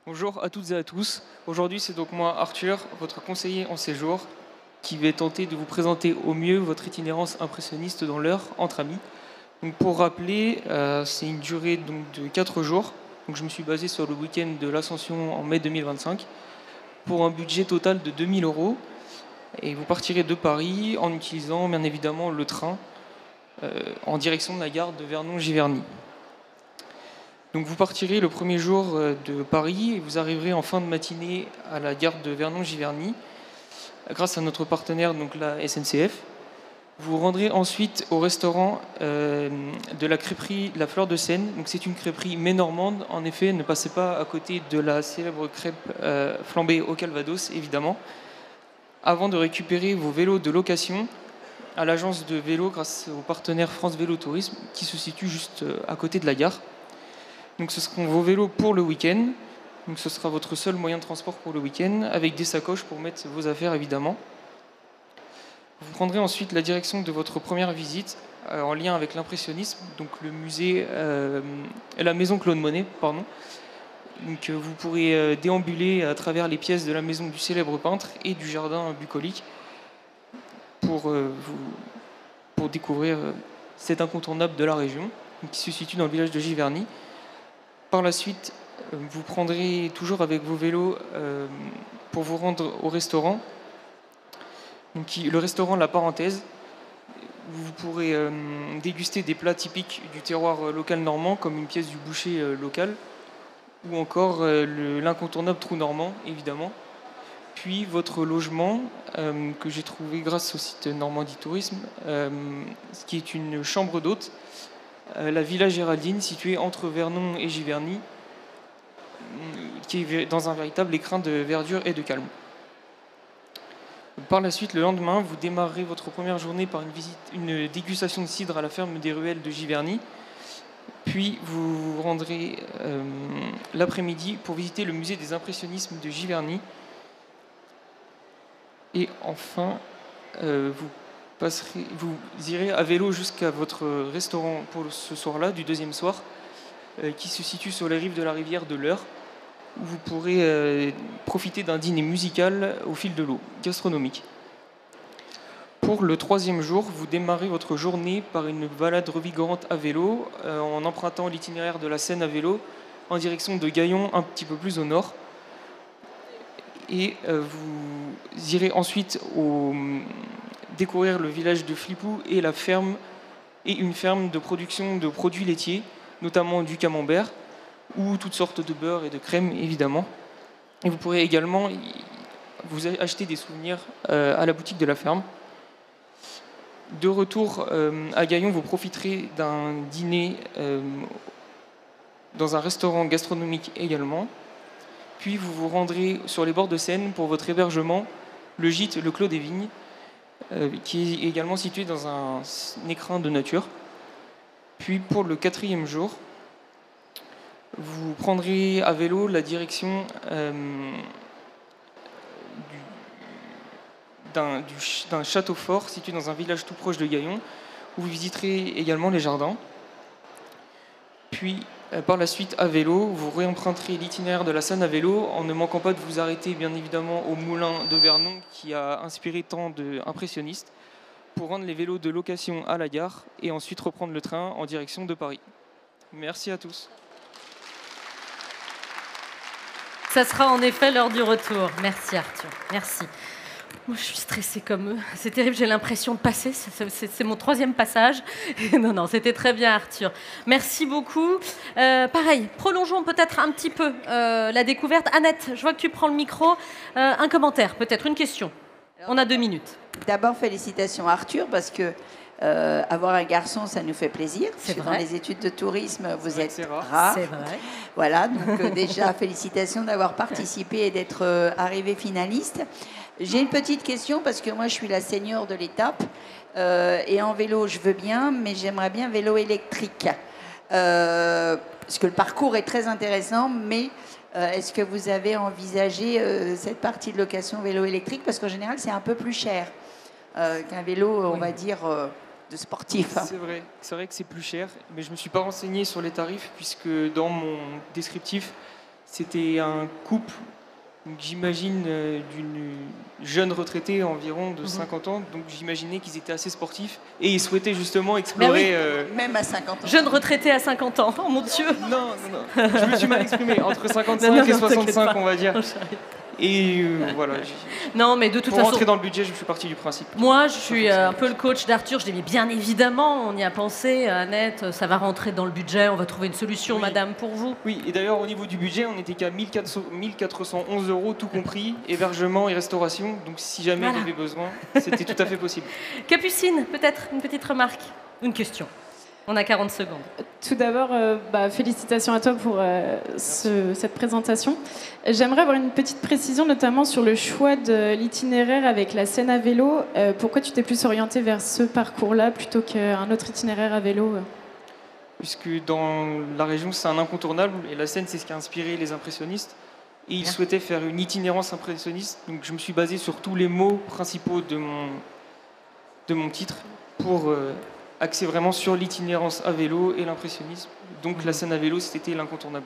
Bonjour à toutes et à tous. Aujourd'hui, c'est donc moi, Arthur, votre conseiller en séjour, qui vais tenter de vous présenter au mieux votre itinérance impressionniste dans l'heure entre amis. Donc, pour rappeler, c'est une durée de 4 jours. Donc, je me suis basé sur le week-end de l'Ascension en mai 2025 pour un budget total de 2 000 euros. Et vous partirez de Paris en utilisant bien évidemment le train en direction de la gare de Vernon-Giverny. Donc vous partirez le premier jour de Paris et vous arriverez en fin de matinée à la gare de Vernon-Giverny grâce à notre partenaire donc la SNCF. Vous vous rendrez ensuite au restaurant de la crêperie La Fleur de Seine. Donc c'est une crêperie mais normande. En effet, ne passez pas à côté de la célèbre crêpe flambée au Calvados évidemment. Avant de récupérer vos vélos de location à l'agence de vélo grâce au partenaire France Vélo Tourisme qui se situe juste à côté de la gare. Donc ce seront vos vélos pour le week-end. Donc ce sera votre seul moyen de transport pour le week-end avec des sacoches pour mettre vos affaires évidemment. Vous prendrez ensuite la direction de votre première visite en lien avec l'impressionnisme, donc le musée, la maison Claude Monet, pardon. Donc vous pourrez déambuler à travers les pièces de la maison du célèbre peintre et du jardin bucolique pour découvrir cet incontournable de la région qui se situe dans le village de Giverny. Par la suite, vous prendrez toujours avec vos vélos pour vous rendre au restaurant. Donc, le restaurant La Parenthèse, vous pourrez déguster des plats typiques du terroir local normand comme une pièce du boucher local ou encore l'incontournable trou normand évidemment. puis votre logement, que j'ai trouvé grâce au site Normandie Tourisme, qui est une chambre d'hôte, la Villa Géraldine, située entre Vernon et Giverny, qui est dans un véritable écrin de verdure et de calme. Par la suite, le lendemain, vous démarrerez votre première journée par une dégustation de cidre à la ferme des Ruelles de Giverny. Puis vous vous rendrez l'après-midi pour visiter le musée des impressionnismes de Giverny. Et enfin, vous irez à vélo jusqu'à votre restaurant pour ce soir-là, du deuxième soir, qui se situe sur les rives de la rivière de l'Eure, où vous pourrez profiter d'un dîner musical au fil de l'eau, gastronomique. Pour le troisième jour, vous démarrez votre journée par une balade revigorante à vélo, en empruntant l'itinéraire de la Seine à vélo, en direction de Gaillon, un petit peu plus au nord. Et vous irez ensuite découvrir le village de Flipou et une ferme de production de produits laitiers, notamment du camembert, ou toutes sortes de beurre et de crème, évidemment. Et vous pourrez également vous acheter des souvenirs à la boutique de la ferme. De retour à Gaillon, vous profiterez d'un dîner dans un restaurant gastronomique également. Puis vous vous rendrez sur les bords de Seine pour votre hébergement, le gîte Le Clos des Vignes, qui est également situé dans un écrin de nature. Puis pour le quatrième jour, vous prendrez à vélo la direction d'un château fort situé dans un village tout proche de Gaillon, où vous visiterez également les jardins. Puis par la suite, à vélo, vous réemprunterez l'itinéraire de la Seine à vélo, en ne manquant pas de vous arrêter bien évidemment au moulin de Vernon, qui a inspiré tant d'impressionnistes, pour rendre les vélos de location à la gare et ensuite reprendre le train en direction de Paris. Merci à tous. Ça sera en effet l'heure du retour. Merci Arthur, merci. Moi, je suis stressée comme eux. C'est terrible, j'ai l'impression de passer. C'est mon troisième passage. Non, c'était très bien, Arthur. Merci beaucoup. Pareil, prolongeons peut-être un petit peu la découverte. Annette, je vois que tu prends le micro. Un commentaire, peut-être, une question. On a 2 minutes. D'abord, félicitations Arthur, parce que avoir un garçon, ça nous fait plaisir. C'est vrai. Dans les études de tourisme, vous êtes rare. C'est vrai. Voilà, donc déjà, félicitations d'avoir participé et d'être arrivé finaliste. J'ai une petite question, parce que moi, je suis la senior de l'étape. Et en vélo, je veux bien, mais j'aimerais bien vélo électrique. Parce que le parcours est très intéressant, mais est-ce que vous avez envisagé cette partie de location vélo électrique? Parce qu'en général, c'est un peu plus cher qu'un vélo, on va dire, de sportif. C'est vrai que c'est plus cher, mais je ne me suis pas renseigné sur les tarifs, puisque dans mon descriptif, c'était un couple, j'imagine, d'une jeune retraitée environ de 50 ans, donc j'imaginais qu'ils étaient assez sportifs et ils souhaitaient justement explorer... Oui, même à 50 ans. Jeune retraité à 50 ans, oh mon Dieu. Non, je me suis mal exprimé, entre 55 et 65 on va dire. Et voilà. Non, mais de toute pour façon, rentrer dans le budget, je suis parti du principe. Moi, je suis un peu le coach d'Arthur. Je dis, mais bien évidemment, on y a pensé, Annette, ça va rentrer dans le budget, on va trouver une solution, madame, pour vous. Oui, et d'ailleurs, au niveau du budget, on n'était qu'à 1411 €, tout compris, hébergement et restauration. Donc, si jamais il y avait besoin, c'était tout à fait possible. Capucine, peut-être une petite remarque, une question. On a 40 secondes. Tout d'abord, félicitations à toi pour cette présentation. J'aimerais avoir une petite précision, notamment sur le choix de l'itinéraire avec la Seine à vélo. Pourquoi tu t'es plus orienté vers ce parcours-là plutôt qu'un autre itinéraire à vélo? Puisque dans la région, c'est un incontournable, et la Seine, c'est ce qui a inspiré les impressionnistes. Et ils souhaitaient faire une itinérance impressionniste, donc je me suis basé sur tous les mots principaux de mon titre pour... axé vraiment sur l'itinérance à vélo et l'impressionnisme. Donc la Seine à vélo, c'était l'incontournable.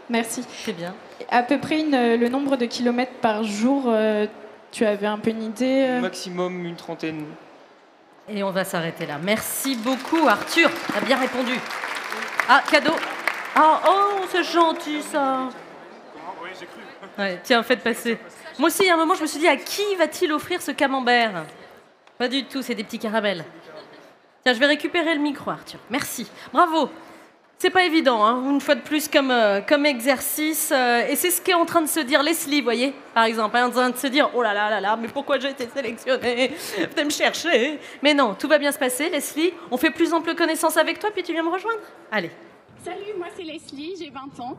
Merci. C'est bien. À peu près le nombre de kilomètres par jour, tu avais un peu une idée Maximum une trentaine. Et on va s'arrêter là. Merci beaucoup, Arthur. Tu as bien répondu. Ah, cadeau. Ah, oh, c'est gentil, ça. Oui, j'ai cru. Ouais, tiens, faites passer. Moi aussi, à un moment, je me suis dit, à qui va-t-il offrir ce camembert? Pas du tout, c'est des petits caramels. Tiens, je vais récupérer le micro, Arthur. Merci. Bravo. C'est pas évident, hein, une fois de plus, comme exercice. Et c'est ce qu'est en train de se dire Leslie, vous voyez, par exemple. Elle est en train de se dire, oh là là là là, mais pourquoi j'ai été sélectionnée? Venez me chercher. Mais non, tout va bien se passer, Leslie. On fait plus ample connaissance avec toi, puis tu viens me rejoindre. Allez. Salut, moi c'est Leslie, j'ai 20 ans.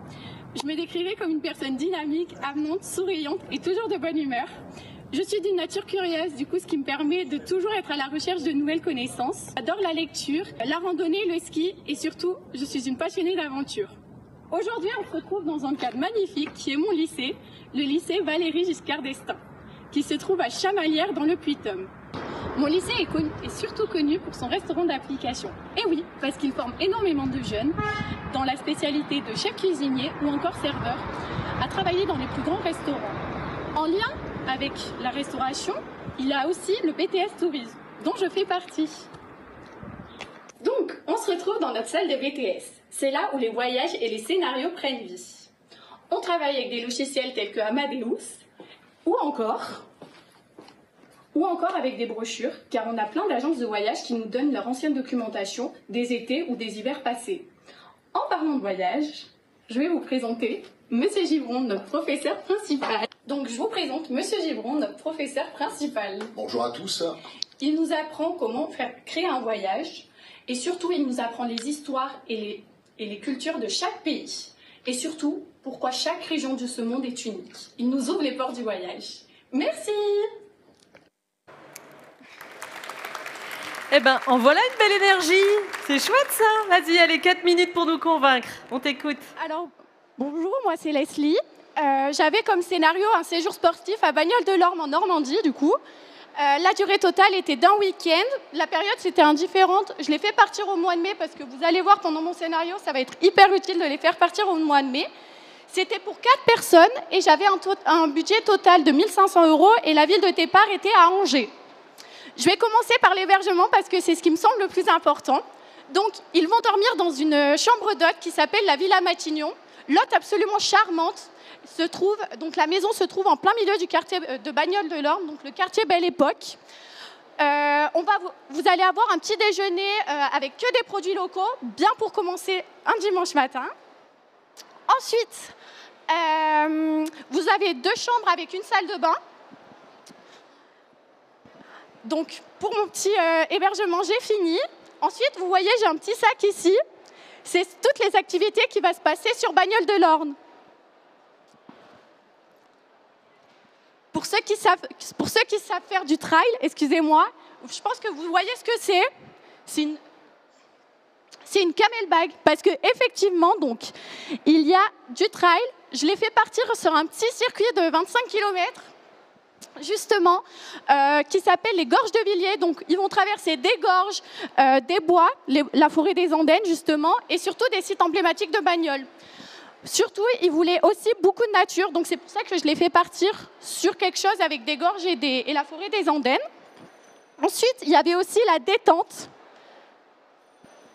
Je me décrirais comme une personne dynamique, avenante, souriante et toujours de bonne humeur. Je suis d'une nature curieuse, du coup, ce qui me permet de toujours être à la recherche de nouvelles connaissances. J'adore la lecture, la randonnée, le ski et surtout, je suis une passionnée d'aventure. Aujourd'hui, on se retrouve dans un cadre magnifique qui est mon lycée, le lycée Valérie Giscard d'Estaing, qui se trouve à Chamalières dans le Puy-de-Dôme. Mon lycée est surtout connu pour son restaurant d'application. Et oui, parce qu'il forme énormément de jeunes dans la spécialité de chef cuisinier ou encore serveur à travailler dans les plus grands restaurants. En lien avec la restauration, il y a aussi le BTS Tourisme, dont je fais partie. Donc, on se retrouve dans notre salle de BTS. C'est là où les voyages et les scénarios prennent vie. On travaille avec des logiciels tels que Amadeus, ou encore avec des brochures, car on a plein d'agences de voyage qui nous donnent leur ancienne documentation des étés ou des hivers passés. En parlant de voyage, je vais vous présenter Monsieur Givron, notre professeur principal. Donc je vous présente Monsieur Givron, notre professeur principal. Bonjour à tous. Il nous apprend comment créer un voyage et surtout il nous apprend les histoires et les cultures de chaque pays. Et surtout, pourquoi chaque région de ce monde est unique. Il nous ouvre les portes du voyage. Merci. Eh ben, en voilà une belle énergie. C'est chouette ça. Vas-y, allez, 4 minutes pour nous convaincre. On t'écoute. Alors, bonjour, moi c'est Leslie. J'avais comme scénario un séjour sportif à Bagnoles-de-l'Orme en Normandie, du coup. La durée totale était d'1 week-end. La période, c'était indifférente. Je l'ai fait partir au mois de mai parce que vous allez voir pendant mon scénario, ça va être hyper utile de les faire partir au mois de mai. C'était pour 4 personnes et j'avais un budget total de 1 500 € et la ville de départ était à Angers. Je vais commencer par l'hébergement parce que c'est ce qui me semble le plus important. Donc, ils vont dormir dans une chambre d'hôte qui s'appelle la Villa Matignon. L'hôte absolument charmante. Donc la maison se trouve en plein milieu du quartier de Bagnoles-de-l'Orme, donc le quartier Belle Époque. Vous allez avoir un petit déjeuner avec que des produits locaux, bien pour commencer un dimanche matin. Ensuite, vous avez 2 chambres avec une salle de bain. Donc pour mon petit hébergement, j'ai fini. Ensuite, vous voyez, j'ai un petit sac ici. C'est toutes les activités qui vont se passer sur Bagnoles-de-l'Orme. Pour ceux qui savent faire du trail, excusez-moi, je pense que vous voyez ce que c'est. C'est une camelback parce qu'effectivement, donc, il y a du trail. Je l'ai fait partir sur un petit circuit de 25 km, justement, qui s'appelle les Gorges de Villiers. Donc, ils vont traverser des gorges, des bois, la forêt des Andennes, justement, et surtout des sites emblématiques de Bagnoles. Surtout, ils voulaient aussi beaucoup de nature, donc c'est pour ça que je l'ai fait partir sur quelque chose avec des gorges et la forêt des Andennes. Ensuite, il y avait aussi la détente.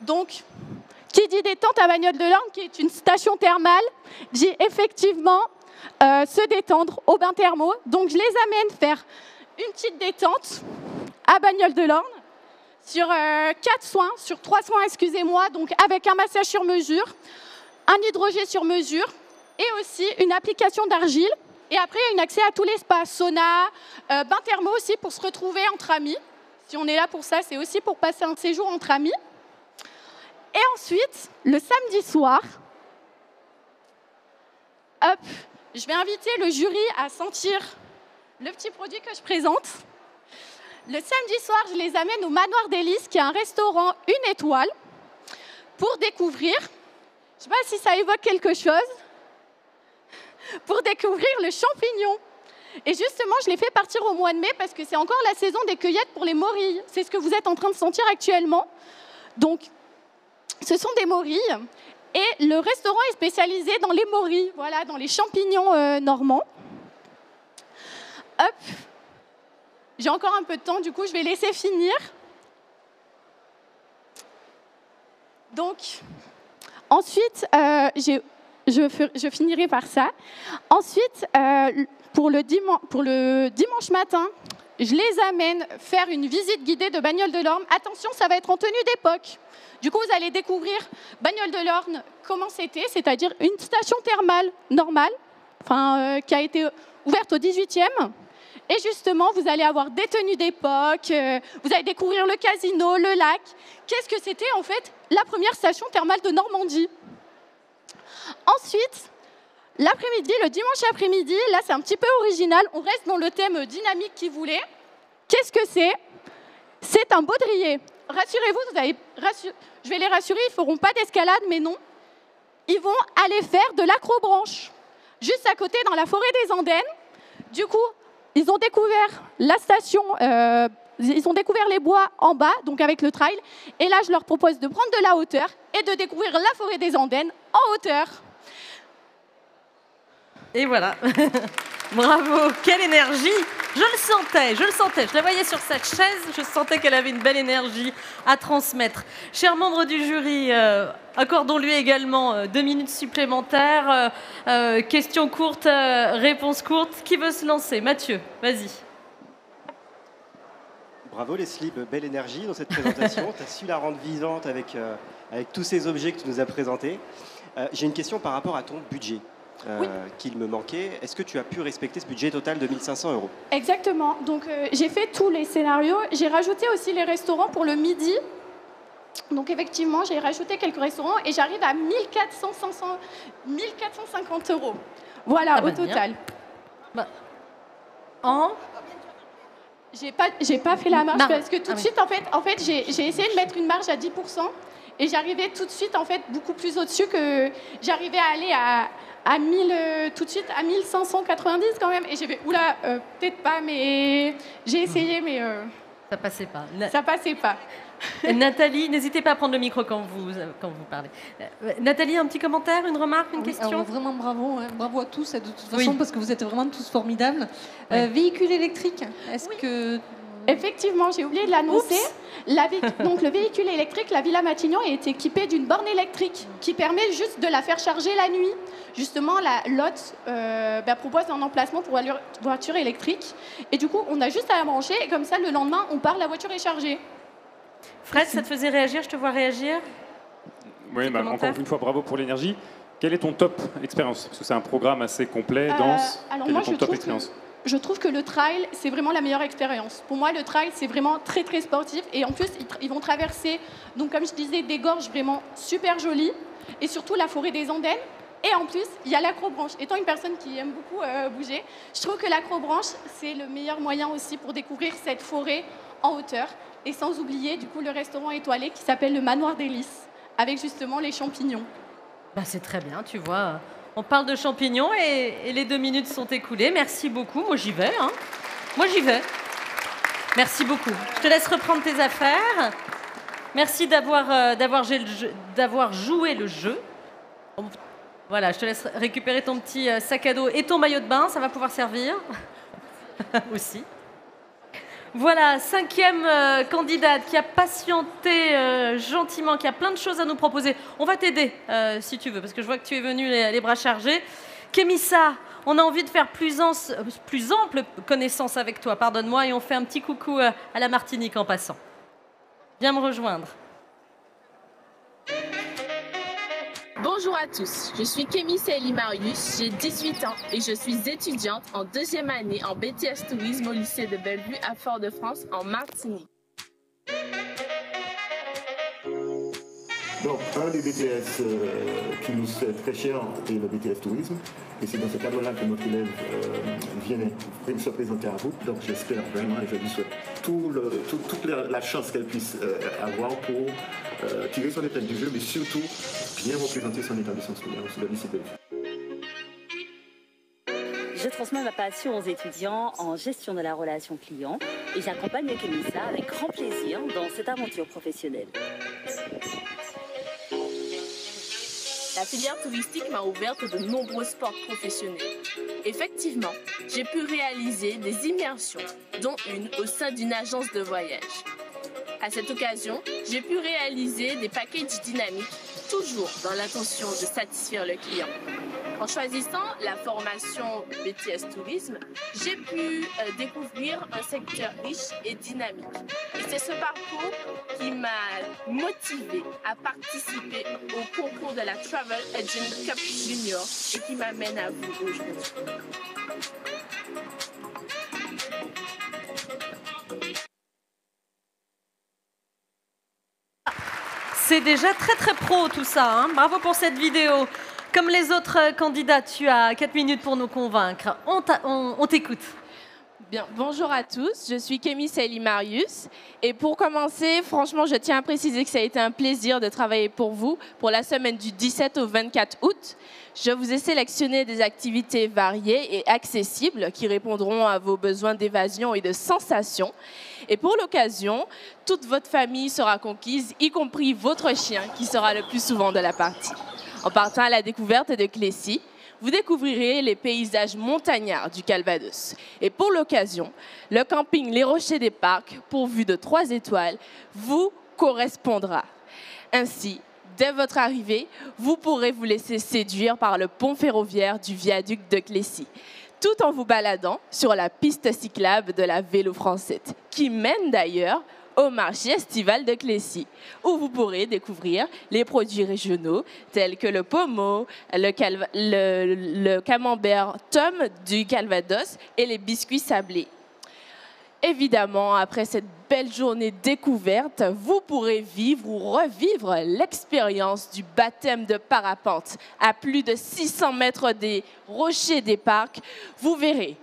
Donc, qui dit détente à Bagnoles-de-l'Orme, qui est une station thermale, dit effectivement se détendre au bain thermo. Donc, je les amène faire une petite détente à Bagnoles-de-l'Orme sur 3 soins, excusez-moi, donc avec un massage sur mesure, un hydrogel sur mesure et aussi une application d'argile. Et après, il y a un accès à tous les spas, sauna, bain thermo aussi pour se retrouver entre amis. Si on est là pour ça, c'est aussi pour passer un séjour entre amis. Et ensuite, le samedi soir, je vais inviter le jury à sentir le petit produit que je présente. Le samedi soir, je les amène au Manoir d'Hélice, qui est un restaurant 1 étoile, pour découvrir, je ne sais pas si ça évoque quelque chose, pour découvrir le champignon. Et justement, je l'ai fait partir au mois de mai parce que c'est encore la saison des cueillettes pour les morilles. C'est ce que vous êtes en train de sentir actuellement. Donc, ce sont des morilles. Et le restaurant est spécialisé dans les morilles, voilà, dans les champignons normands. Hop. J'ai encore un peu de temps, du coup, je vais laisser finir. Donc, ensuite, je finirai par ça. Ensuite, pour le dimanche matin, je les amène faire une visite guidée de Bagnoles de l'Orne. Attention, ça va être en tenue d'époque. Du coup, vous allez découvrir Bagnoles de l'Orne, comment c'était, c'est-à-dire une station thermale normale, qui a été ouverte au 18e. Et justement, vous allez avoir des tenues d'époque, vous allez découvrir le casino, le lac. Qu'est-ce que c'était en fait la première station thermale de Normandie? Ensuite, l'après-midi, le dimanche après-midi, là c'est un petit peu original, on reste dans le thème dynamique qu'ils voulaient. Qu'est-ce que c'est? C'est un baudrier. Rassurez-vous, je vais les rassurer, ils ne feront pas d'escalade, mais non. Ils vont aller faire de l'acrobranche, juste à côté dans la forêt des Andennes. Du coup, ils ont découvert la station, ils ont découvert les bois en bas, donc avec le trail. Et là, je leur propose de prendre de la hauteur et de découvrir la forêt des Andennes en hauteur. Et voilà. Bravo, quelle énergie. Je le sentais, je la voyais sur cette chaise, je sentais qu'elle avait une belle énergie à transmettre. Chers membres du jury, accordons-lui également 2 minutes supplémentaires. Questions courtes, réponses courtes. Qui veut se lancer? Mathieu, vas-y. Bravo Leslie, belle énergie dans cette présentation. Tu as su la rendre vivante avec tous ces objets que tu nous as présentés. J'ai une question par rapport à ton budget. Qu'il me manquait. Est-ce que tu as pu respecter ce budget total de 1 500 €? Exactement. Donc, j'ai fait tous les scénarios. J'ai rajouté aussi les restaurants pour le midi. Donc, effectivement, j'ai rajouté quelques restaurants et j'arrive à 1450 €. Voilà, au total. J'ai pas fait la marge parce que tout de suite, en fait j'ai essayé de mettre une marge à 10%. Et j'arrivais tout de suite, en fait, beaucoup plus au-dessus que j'arrivais à aller à 1000, tout de suite à 1590 quand même. Et j'ai fait, oula, peut-être pas, mais j'ai essayé, mais... Ça passait pas. Ça passait pas. Nathalie, n'hésitez pas à prendre le micro quand vous parlez. Nathalie, un petit commentaire, une remarque, une question? Alors vraiment bravo, hein. Bravo à tous de toute façon, parce que vous êtes vraiment tous formidables. Véhicule électrique, est-ce que... Effectivement, j'ai oublié de l'annoncer. Donc, le véhicule électrique, la Villa Matignon, est équipé d'une borne électrique qui permet juste de la faire charger la nuit. Justement, la LOT propose un emplacement pour la voiture électrique. Et du coup, on a juste à la brancher et comme ça, le lendemain, on part, la voiture est chargée. Fred, ça te faisait réagir? Je te vois réagir. Oui, encore une fois, bravo pour l'énergie. Quel est ton top expérience? Parce que c'est un programme assez complet, dense. Quel est ton top expérience? Je trouve que le trail, c'est vraiment la meilleure expérience. Pour moi, le trail, c'est vraiment très, très sportif. Et en plus, ils vont traverser, donc comme je disais, des gorges vraiment super jolies. Et surtout, la forêt des Andennes. Et en plus, il y a l'acrobranche. Étant une personne qui aime beaucoup bouger, je trouve que l'acrobranche, c'est le meilleur moyen aussi pour découvrir cette forêt en hauteur. Et sans oublier, du coup, le restaurant étoilé qui s'appelle le Manoir des Lys, avec justement les champignons. C'est très bien, tu vois. On parle de champignons et les 2 minutes sont écoulées. Merci beaucoup. Moi, j'y vais. Moi, j'y vais. Merci beaucoup. Je te laisse reprendre tes affaires. Merci d'avoir joué le jeu. Voilà, je te laisse récupérer ton petit sac à dos et ton maillot de bain. Ça va pouvoir servir aussi. Voilà, 5e candidate qui a patienté gentiment, qui a plein de choses à nous proposer. On va t'aider si tu veux, parce que je vois que tu es venue les bras chargés. Kémissa, on a envie de faire plus ample connaissance avec toi, pardonne-moi, et on fait un petit coucou à la Martinique en passant. Viens me rejoindre. Bonjour à tous, je suis Kémissa Elimarius, j'ai 18 ans et je suis étudiante en 2e année en BTS Tourisme au lycée de Bellevue à Fort-de-France en Martinique. Donc, un des BTS qui nous est très cher est le BTS Tourisme. Et c'est dans ce cadre-là que notre élève vient se présenter à vous. Donc, j'espère vraiment et je lui souhaite toute la chance qu'elle puisse avoir pour tirer son épingle du jeu, mais surtout bien représenter son établissement scolaire sur le lycée Bellevue. Je transmets ma passion aux étudiants en gestion de la relation client et j'accompagne Kémissa avec grand plaisir dans cette aventure professionnelle. La filière touristique m'a ouverte de nombreux sports professionnels. Effectivement, j'ai pu réaliser des immersions, dont une au sein d'une agence de voyage. À cette occasion, j'ai pu réaliser des packages dynamiques, toujours dans l'intention de satisfaire le client. En choisissant la formation BTS Tourisme, j'ai pu découvrir un secteur riche et dynamique. Et c'est ce parcours qui m'a motivé à participer au concours de la Travel Agent Cup Junior et qui m'amène à vous aujourd'hui. C'est déjà très très pro tout ça, hein. Bravo pour cette vidéo. Comme les autres candidats, tu as 4 minutes pour nous convaincre. On t'écoute. Bien, bonjour à tous, je suis Kémy Saili-Marius et pour commencer, franchement, je tiens à préciser que ça a été un plaisir de travailler pour vous pour la semaine du 17 au 24 août. Je vous ai sélectionné des activités variées et accessibles qui répondront à vos besoins d'évasion et de sensation. Et pour l'occasion, toute votre famille sera conquise, y compris votre chien qui sera le plus souvent de la partie. En partant à la découverte de Clécy, vous découvrirez les paysages montagnards du Calvados. Et pour l'occasion, le camping Les Rochers des Parcs, pourvu de 3 étoiles, vous correspondra. Ainsi, dès votre arrivée, vous pourrez vous laisser séduire par le pont ferroviaire du viaduc de Clécy, tout en vous baladant sur la piste cyclable de la Vélo Française, qui mène d'ailleurs au marché estival de Clécy, où vous pourrez découvrir les produits régionaux tels que le pommeau, le camembert Tom du Calvados et les biscuits sablés. Évidemment, après cette belle journée découverte, vous pourrez vivre ou revivre l'expérience du baptême de parapente à plus de 600 mètres des rochers des parcs. Vous verrez,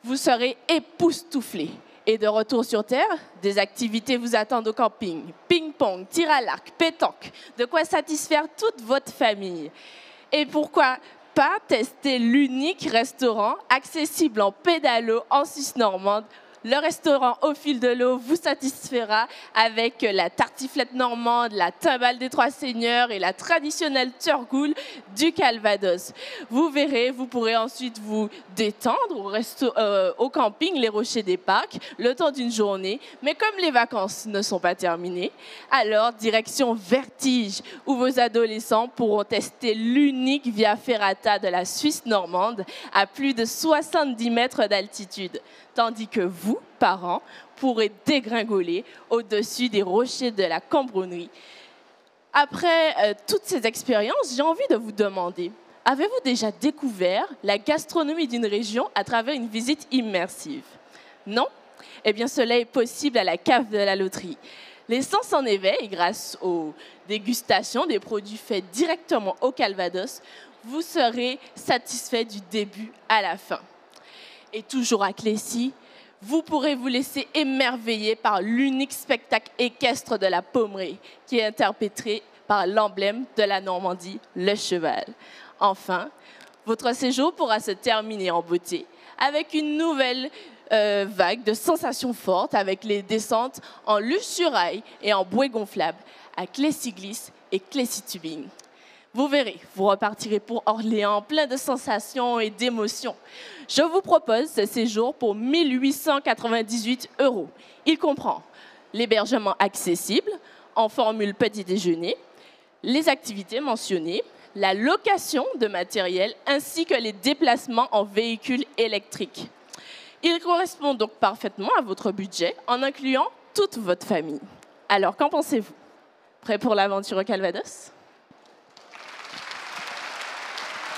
vous serez époustouflés. Et de retour sur Terre, des activités vous attendent au camping. Ping-pong, tir à l'arc, pétanque, de quoi satisfaire toute votre famille. Et pourquoi pas tester l'unique restaurant accessible en pédalo en Suisse normande. Le restaurant Au fil de l'eau vous satisfera avec la tartiflette normande, la timbale des Trois Seigneurs et la traditionnelle turgoule du Calvados. Vous verrez, vous pourrez ensuite vous détendre au camping Les Rochers des Parcs le temps d'une journée. Mais comme les vacances ne sont pas terminées, alors direction Vertige, où vos adolescents pourront tester l'unique Via Ferrata de la Suisse normande à plus de 70 mètres d'altitude. Tandis que vous, parents, pourrez dégringoler au-dessus des rochers de la Cambronnerie. Après toutes ces expériences, j'ai envie de vous demander, avez-vous déjà découvert la gastronomie d'une région à travers une visite immersive? Non? Eh bien, cela est possible à la cave de la loterie. Les sens en éveil, grâce aux dégustations des produits faits directement au Calvados, vous serez satisfait du début à la fin. Et toujours à Clécy, vous pourrez vous laisser émerveiller par l'unique spectacle équestre de la Pommerie, qui est interprété par l'emblème de la Normandie, le cheval. Enfin, votre séjour pourra se terminer en beauté avec une nouvelle vague de sensations fortes avec les descentes en luge sur rail et en bouée gonflable à Clécy-Glisse et Clécy-Tubing. Vous verrez, vous repartirez pour Orléans plein de sensations et d'émotions. Je vous propose ce séjour pour 1 898 €. Il comprend l'hébergement accessible en formule petit déjeuner, les activités mentionnées, la location de matériel ainsi que les déplacements en véhicule électrique. Il correspond donc parfaitement à votre budget en incluant toute votre famille. Alors, qu'en pensez-vous? Prêt pour l'aventure au Calvados?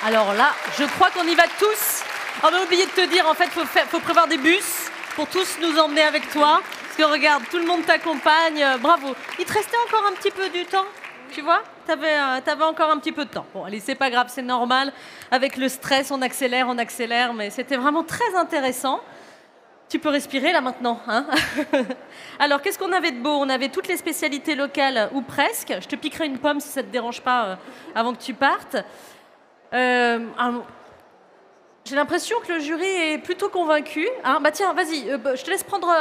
Alors là, je crois qu'on y va tous. On a oublié de te dire, en fait, faut prévoir des bus pour tous nous emmener avec toi. Parce que regarde, tout le monde t'accompagne. Bravo. Il te restait encore un petit peu du temps, tu vois? T'avais encore un petit peu de temps. Bon, allez, c'est pas grave, c'est normal. Avec le stress, on accélère, mais c'était vraiment très intéressant. Tu peux respirer là maintenant, hein? Alors, qu'est-ce qu'on avait de beau? On avait toutes les spécialités locales, ou presque. Je te piquerai une pomme si ça ne te dérange pas avant que tu partes. J'ai l'impression que le jury est plutôt convaincu. Hein? Bah tiens, vas-y, je te laisse prendre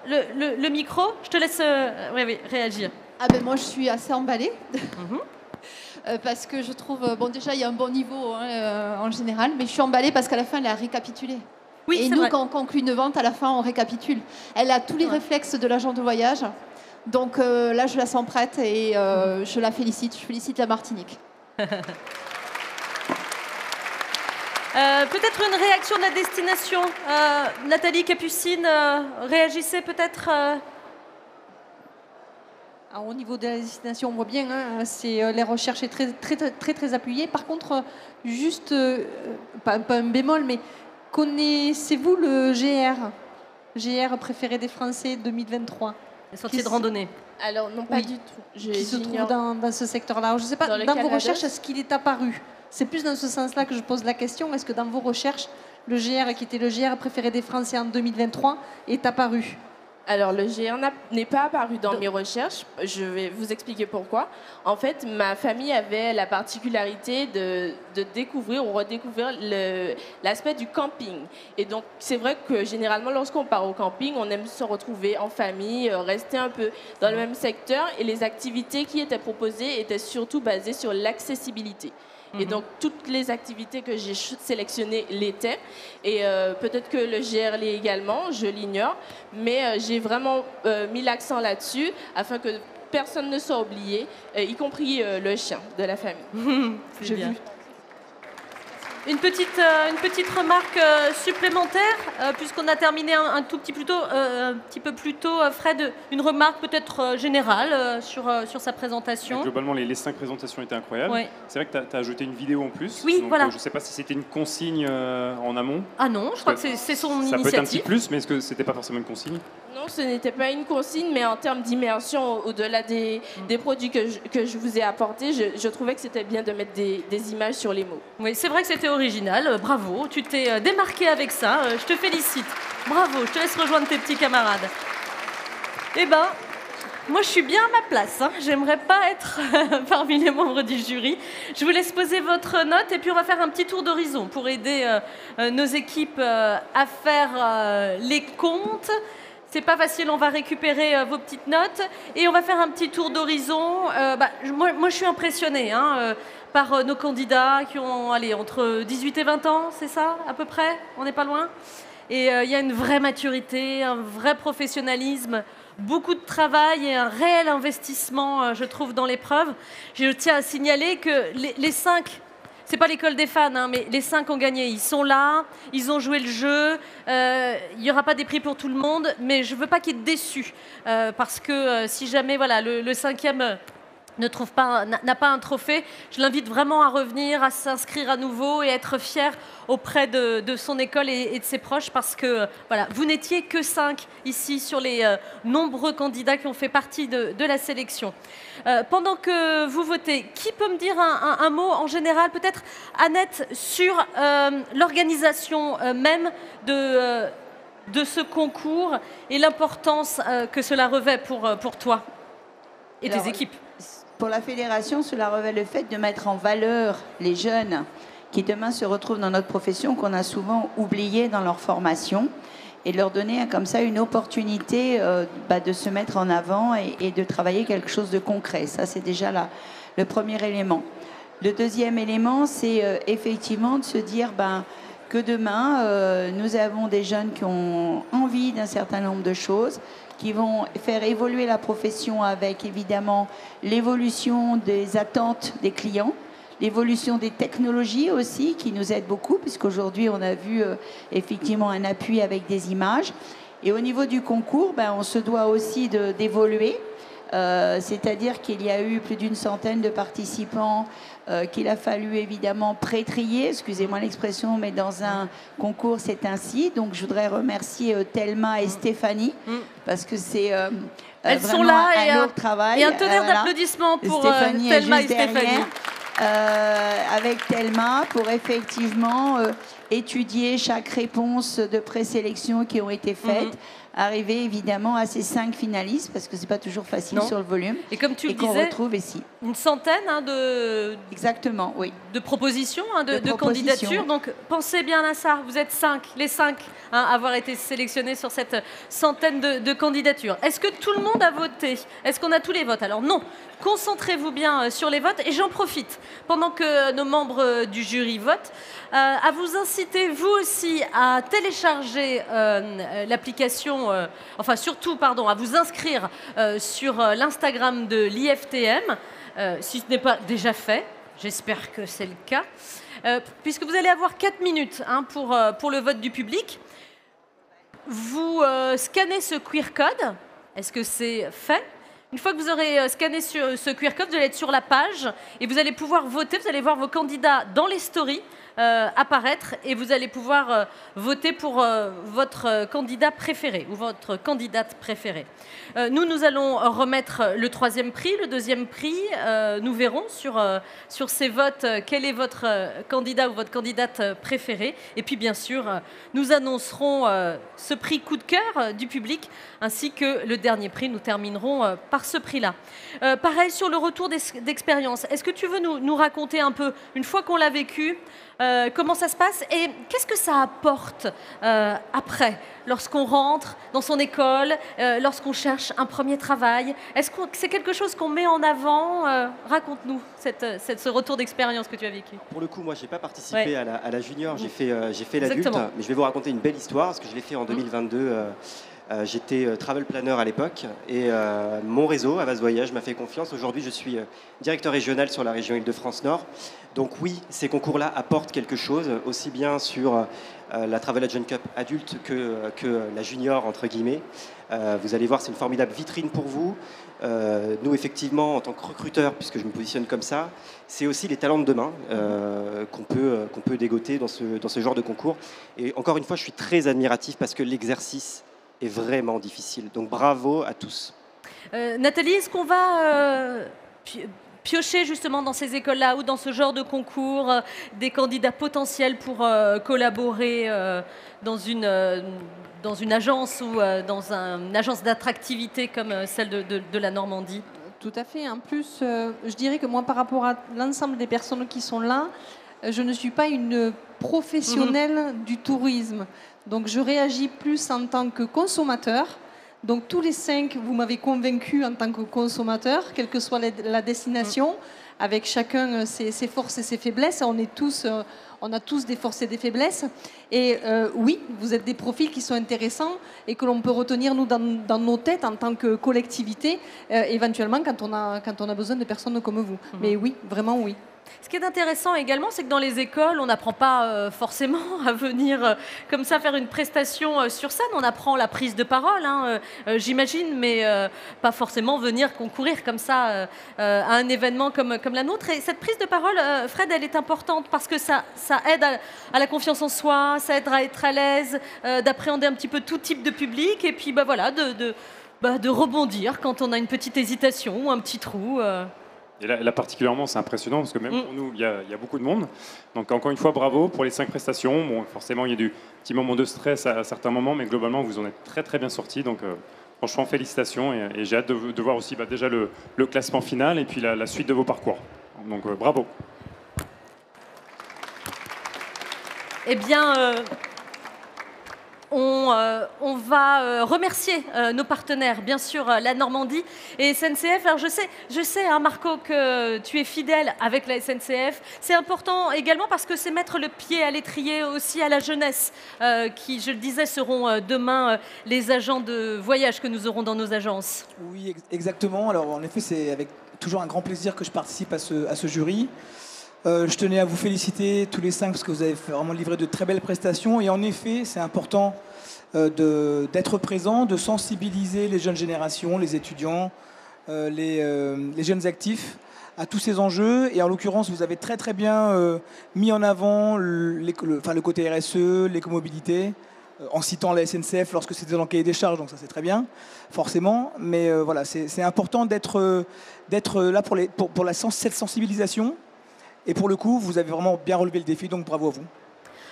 le micro. Je te laisse réagir. Ah ben moi, je suis assez emballée. Parce que je trouve, bon déjà, il y a un bon niveau en général, mais je suis emballée parce qu'à la fin, elle a récapitulé. Oui, et nous, quand on conclut une vente, à la fin, on récapitule. Elle a tous les réflexes de l'agent de voyage. Donc là, je la sens prête et je la félicite. Je félicite la Martinique. Peut-être une réaction de la destination. Nathalie Capucine, réagissez peut-être. Alors, au niveau de la destination, on voit bien, hein, les recherches sont très appuyées. Par contre, juste, pas un bémol, mais connaissez-vous le GR préféré des Français 2023? Les sorties de randonnée. Alors non, pas Oui. du tout. Qui se trouve dans ce secteur-là. Je ne sais pas, dans vos recherches, est-ce qu'il est apparu? C'est plus dans ce sens-là que je pose la question. Est-ce que dans vos recherches, le GR, qui était le GR préféré des Français en 2023, est apparu? Alors, le GR n'est pas apparu dans mes recherches. Je vais vous expliquer pourquoi. En fait, ma famille avait la particularité de découvrir ou redécouvrir l'aspect du camping. Et donc, c'est vrai que généralement, lorsqu'on part au camping, on aime se retrouver en famille, rester un peu dans le même secteur. Et les activités qui étaient proposées étaient surtout basées sur l'accessibilité. Et donc, toutes les activités que j'ai sélectionnées l'étaient. Et peut-être que le GR l'est également, je l'ignore. Mais j'ai vraiment mis l'accent là-dessus afin que personne ne soit oublié, y compris le chien de la famille. J'ai vu. Une petite remarque supplémentaire, puisqu'on a terminé un petit peu plus tôt, Fred, une remarque peut-être générale sur sa présentation. Globalement, les 5 présentations étaient incroyables. Ouais. C'est vrai que tu as ajouté une vidéo en plus. Oui, donc, voilà. Je ne sais pas si c'était une consigne en amont. Ah non, je crois que c'est son initiative. Ça peut être un petit plus, mais est-ce que ce n'était pas forcément une consigne? Non, ce n'était pas une consigne, mais en termes d'immersion, au-delà des produits que je vous ai apportés, je trouvais que c'était bien de mettre des images sur les mots. Oui, c'est vrai que c'était original. Bravo, tu t'es démarqué avec ça. Je te félicite. Bravo, je te laisse rejoindre tes petits camarades. Eh ben, moi, je suis bien à ma place. Hein. J'aimerais pas être parmi les membres du jury. Je vous laisse poser votre note et puis on va faire un petit tour d'horizon pour aider nos équipes à faire les comptes. C'est pas facile, on va récupérer vos petites notes et on va faire un petit tour d'horizon. Moi, je suis impressionnée par nos candidats qui ont entre 18 et 20 ans, c'est ça, à peu près? On n'est pas loin. Et il y a une vraie maturité, un vrai professionnalisme, beaucoup de travail et un réel investissement, je trouve, dans l'épreuve. Je tiens à signaler que les 5... C'est pas l'école des fans, hein, mais les 5 ont gagné. Ils sont là, ils ont joué le jeu. Il n'y aura pas des prix pour tout le monde, mais je veux pas qu'ils soient déçus. Parce que si jamais le 5e n'a pas un trophée, je l'invite vraiment à revenir, à s'inscrire à nouveau et être fier auprès de son école et de ses proches parce que vous n'étiez que 5 ici sur les nombreux candidats qui ont fait partie de la sélection. Pendant que vous votez, qui peut me dire un mot en général, peut-être Annette, sur l'organisation même de ce concours et l'importance que cela revêt pour toi et tes équipes? Pour la fédération, cela revêt le fait de mettre en valeur les jeunes qui demain se retrouvent dans notre profession, qu'on a souvent oublié dans leur formation, et de leur donner comme ça une opportunité de se mettre en avant et de travailler quelque chose de concret. Ça, c'est déjà le premier élément. Le deuxième élément, c'est effectivement de se dire que demain, nous avons des jeunes qui ont envie d'un certain nombre de choses, qui vont faire évoluer la profession avec évidemment l'évolution des attentes des clients, l'évolution des technologies aussi qui nous aident beaucoup puisqu'aujourd'hui on a vu effectivement un appui avec des images. Et au niveau du concours, on se doit aussi d'évoluer. C'est-à-dire qu'il y a eu plus d'une centaine de participants qu'il a fallu évidemment pré-trier, excusez-moi l'expression, mais dans un concours c'est ainsi. Donc je voudrais remercier Thelma et Stéphanie parce que c'est elles sont là un lourd travail. Et un tonnerre d'applaudissements pour Thelma et Stéphanie. Avec Thelma pour effectivement étudier chaque réponse de présélection qui ont été faites. Arriver évidemment à ces 5 finalistes parce que c'est pas toujours facile sur le volume. Et comme tu le disais, qu'on retrouve ici. Une centaine exactement, oui, de propositions, de candidatures. Donc pensez bien à ça. Vous êtes 5, les 5 à avoir été sélectionnés sur cette centaine de candidatures. Est-ce que tout le monde a voté? Est-ce qu'on a tous les votes? Alors non. Concentrez-vous bien sur les votes et j'en profite pendant que nos membres du jury votent à vous inciter vous aussi à télécharger l'application enfin surtout, pardon, à vous inscrire sur l'Instagram de l'IFTM, si ce n'est pas déjà fait. J'espère que c'est le cas. Puisque vous allez avoir 4 minutes pour le vote du public. Vous scannez ce QR code. Est-ce que c'est fait? Une fois que vous aurez scanné ce QR code, vous allez être sur la page et vous allez pouvoir voter. Vous allez voir vos candidats dans les stories apparaître et vous allez pouvoir voter pour votre candidat préféré ou votre candidate préférée. Nous allons remettre le 3e prix, le 2e prix. Nous verrons sur ces votes quel est votre candidat ou votre candidate préférée. Et puis bien sûr, nous annoncerons ce prix coup de cœur du public ainsi que le dernier prix. Nous terminerons par ce prix-là. Pareil sur le retour d'expérience. Est-ce que tu veux nous raconter un peu, une fois qu'on l'a vécu, comment ça se passe et qu'est-ce que ça apporte après, lorsqu'on rentre dans son école, lorsqu'on cherche un premier travail? Est-ce que c'est quelque chose qu'on met en avant? Raconte-nous ce retour d'expérience que tu as vécu. Pour le coup, moi, je n'ai pas participé à la junior, j'ai fait l'adulte, mais je vais vous raconter une belle histoire, parce que je l'ai fait en 2022. J'étais travel planner à l'époque et mon réseau, Avas Voyage, m'a fait confiance. Aujourd'hui, je suis directeur régional sur la région Île-de-France Nord. Donc oui, ces concours-là apportent quelque chose, aussi bien sur la Travel Agent Cup adulte que la junior, entre guillemets. Vous allez voir, c'est une formidable vitrine pour vous. Nous, effectivement, en tant que recruteur, puisque je me positionne comme ça, c'est aussi les talents de demain qu'on peut dégoter dans ce genre de concours. Et encore une fois, je suis très admiratif parce que l'exercice est vraiment difficile. Donc bravo à tous. Nathalie, est-ce qu'on va piocher justement dans ces écoles-là ou dans ce genre de concours des candidats potentiels pour collaborer dans une agence ou dans une agence d'attractivité comme celle de la Normandie? Tout à fait. En plus, je dirais que moi, par rapport à l'ensemble des personnes qui sont là, je ne suis pas une professionnelle du tourisme. Donc je réagis plus en tant que consommateur. Donc tous les 5, vous m'avez convaincu en tant que consommateur, quelle que soit la destination, avec chacun ses forces et ses faiblesses. On a tous des forces et des faiblesses. Et oui, vous êtes des profils qui sont intéressants et que l'on peut retenir nous dans nos têtes en tant que collectivité, éventuellement quand on a besoin de personnes comme vous. Mais oui, vraiment oui. Ce qui est intéressant également, c'est que dans les écoles, on n'apprend pas forcément à venir comme ça faire une prestation sur scène. On apprend la prise de parole, j'imagine, mais pas forcément venir concourir comme ça à un événement comme la nôtre. Et cette prise de parole, Fred, elle est importante parce que ça aide à la confiance en soi, ça aide à être à l'aise, d'appréhender un petit peu tout type de public et puis voilà, de rebondir quand on a une petite hésitation ou un petit trou. Et là, particulièrement, c'est impressionnant parce que même pour nous, il y a beaucoup de monde. Donc, encore une fois, bravo pour les 5 prestations. Bon, forcément, il y a du petit moment de stress à certains moments, mais globalement, vous en êtes très, très bien sortis. Donc, franchement, félicitations. Et j'ai hâte de voir aussi déjà le classement final et puis la suite de vos parcours. Donc, bravo. Eh bien... On va remercier nos partenaires, bien sûr, la Normandie et SNCF. Alors je sais Marco, que tu es fidèle avec la SNCF. C'est important également parce que c'est mettre le pied à l'étrier aussi à la jeunesse, qui, je le disais, seront demain les agents de voyage que nous aurons dans nos agences. Oui, exactement. Alors en effet, c'est avec toujours un grand plaisir que je participe à ce jury. Je tenais à vous féliciter tous les 5 parce que vous avez vraiment livré de très belles prestations. Et en effet, c'est important d'être présent, de sensibiliser les jeunes générations, les étudiants, les jeunes actifs à tous ces enjeux. Et en l'occurrence, vous avez très très bien mis en avant le côté RSE, l'écomobilité, en citant la SNCF lorsque c'était dans le cahier des charges, donc ça c'est très bien, forcément. Mais voilà, c'est important d'être là pour cette sensibilisation. Et pour le coup, vous avez vraiment bien relevé le défi, donc bravo à vous.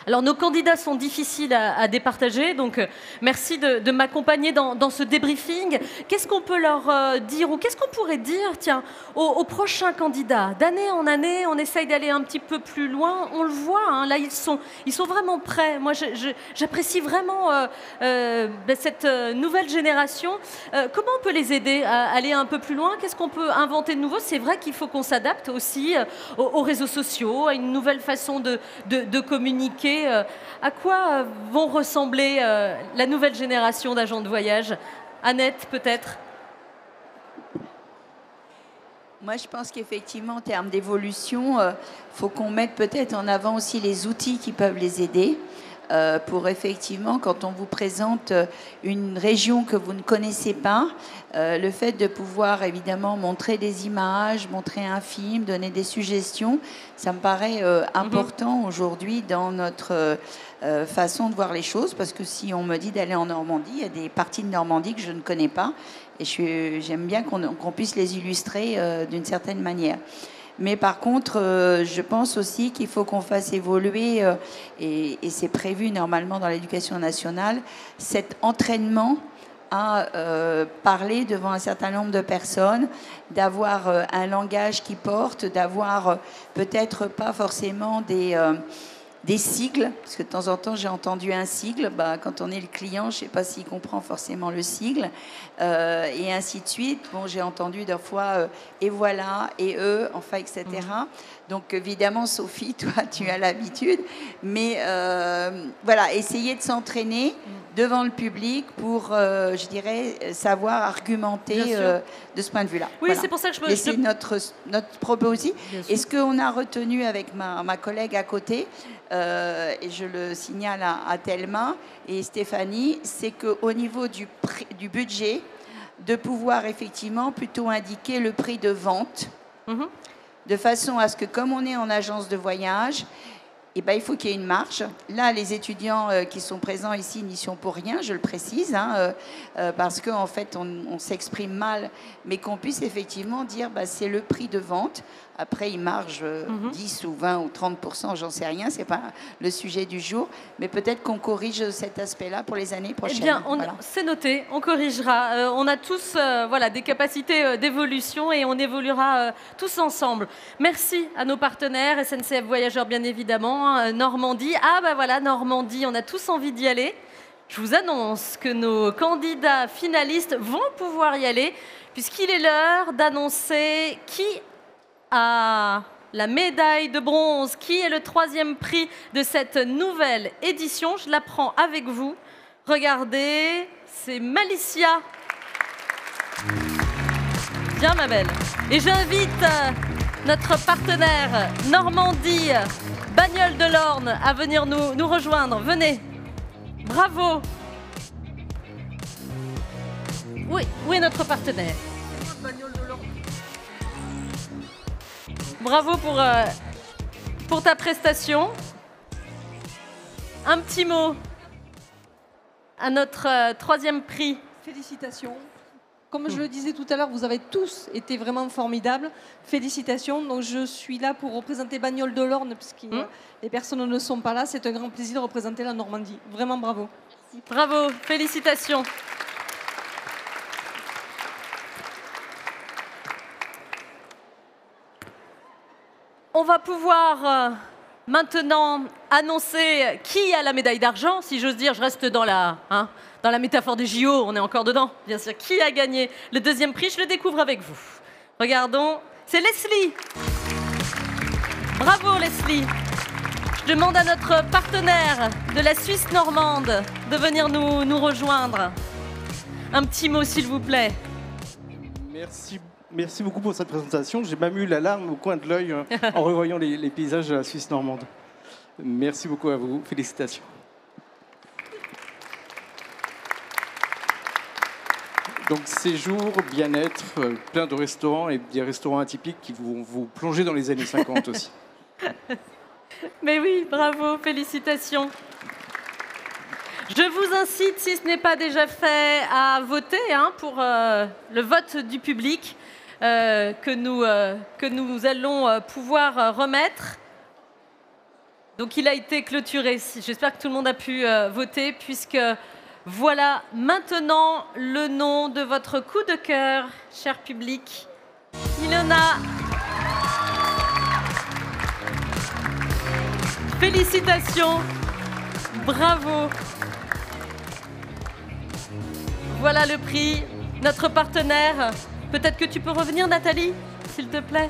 Alors nos candidats sont difficiles à départager, donc merci de m'accompagner dans ce débriefing. Qu'est-ce qu'on peut leur dire ou qu'est-ce qu'on pourrait dire aux prochains candidats? D'année en année, on essaye d'aller un petit peu plus loin, on le voit, là ils sont vraiment prêts. Moi j'apprécie vraiment cette nouvelle génération. Comment on peut les aider à aller un peu plus loin? Qu'est-ce qu'on peut inventer de nouveau? C'est vrai qu'il faut qu'on s'adapte aussi aux réseaux sociaux, à une nouvelle façon de communiquer, voyez, à quoi vont ressembler la nouvelle génération d'agents de voyage? Annette, peut-être? Moi, je pense qu'effectivement, en termes d'évolution, il faut qu'on mette peut-être en avant aussi les outils qui peuvent les aider. Pour effectivement, quand on vous présente une région que vous ne connaissez pas, le fait de pouvoir évidemment montrer des images, montrer un film, donner des suggestions, ça me paraît important aujourd'hui dans notre façon de voir les choses, parce que si on me dit d'aller en Normandie, il y a des parties de Normandie que je ne connais pas, et j'aime bien qu'on puisse les illustrer d'une certaine manière. Mais par contre, je pense aussi qu'il faut qu'on fasse évoluer, et c'est prévu normalement dans l'éducation nationale, cet entraînement à parler devant un certain nombre de personnes, d'avoir un langage qui porte, d'avoir peut-être pas forcément des sigles, parce que de temps en temps j'ai entendu un sigle, quand on est le client, je ne sais pas s'il comprend forcément le sigle, et ainsi de suite. Bon, j'ai entendu des fois et voilà, et eux, enfin, etc. Donc évidemment, Sophie, toi, tu as l'habitude, mais voilà, essayer de s'entraîner devant le public pour, je dirais, savoir argumenter de ce point de vue-là. Oui, voilà. C'est pour ça que c'est notre propos aussi. Et ce qu'on a retenu avec ma collègue à côté, et je le signale à Thelma et Stéphanie, c'est qu'au niveau du budget, de pouvoir effectivement plutôt indiquer le prix de vente, de façon à ce que, comme on est en agence de voyage, eh ben, il faut qu'il y ait une marge. Là, les étudiants qui sont présents ici n'y sont pour rien, je le précise, parce qu'en fait, on s'exprime mal, mais qu'on puisse effectivement dire c'est le prix de vente. Après, il marge 10 ou 20 ou 30%, j'en sais rien, ce n'est pas le sujet du jour, mais peut-être qu'on corrige cet aspect-là pour les années prochaines. Eh bien, c'est noté, on corrigera. On a tous des capacités d'évolution et on évoluera tous ensemble. Merci à nos partenaires, SNCF Voyageurs bien évidemment, Normandie. Normandie, on a tous envie d'y aller. Je vous annonce que nos candidats finalistes vont pouvoir y aller, puisqu'il est l'heure d'annoncer qui a la médaille de bronze, qui est le 3e prix de cette nouvelle édition. Je la prends avec vous. Regardez, c'est Malicia. Viens, ma belle. Et j'invite notre partenaire Normandie, Bagnoles de l'Orne, à venir nous rejoindre. Venez. Bravo. Oui, où est notre partenaire? Bravo pour ta prestation. Un petit mot à notre 3e prix. Félicitations. Comme je le disais tout à l'heure, vous avez tous été vraiment formidables. Félicitations. Donc je suis là pour représenter Bagnoles de l'Orne, puisque les personnes ne sont pas là. C'est un grand plaisir de représenter la Normandie. Vraiment bravo. Merci. Bravo, félicitations. On va pouvoir maintenant annoncer qui a la médaille d'argent. Si j'ose dire, je reste dans la métaphore des JO, on est encore dedans, bien sûr. Qui a gagné le 2e prix? Je le découvre avec vous. Regardons, c'est Leslie. Bravo Leslie. Je demande à notre partenaire de la Suisse normande de venir nous rejoindre. Un petit mot s'il vous plaît. Merci beaucoup pour cette présentation. J'ai même eu la larme au coin de l'œil en revoyant les paysages de la Suisse normande. Merci beaucoup à vous. Félicitations. Donc, séjour, bien-être, plein de restaurants et des restaurants atypiques qui vont vous plonger dans les années 50 aussi. Mais oui, bravo, félicitations. Je vous incite, si ce n'est pas déjà fait, à voter pour le vote du public que nous allons pouvoir remettre. Donc il a été clôturé. J'espère que tout le monde a pu voter, puisque voilà maintenant le nom de votre coup de cœur, cher public. Ilona. Félicitations. Bravo. Voilà le prix. Notre partenaire. Peut-être que tu peux revenir, Nathalie, s'il te plaît.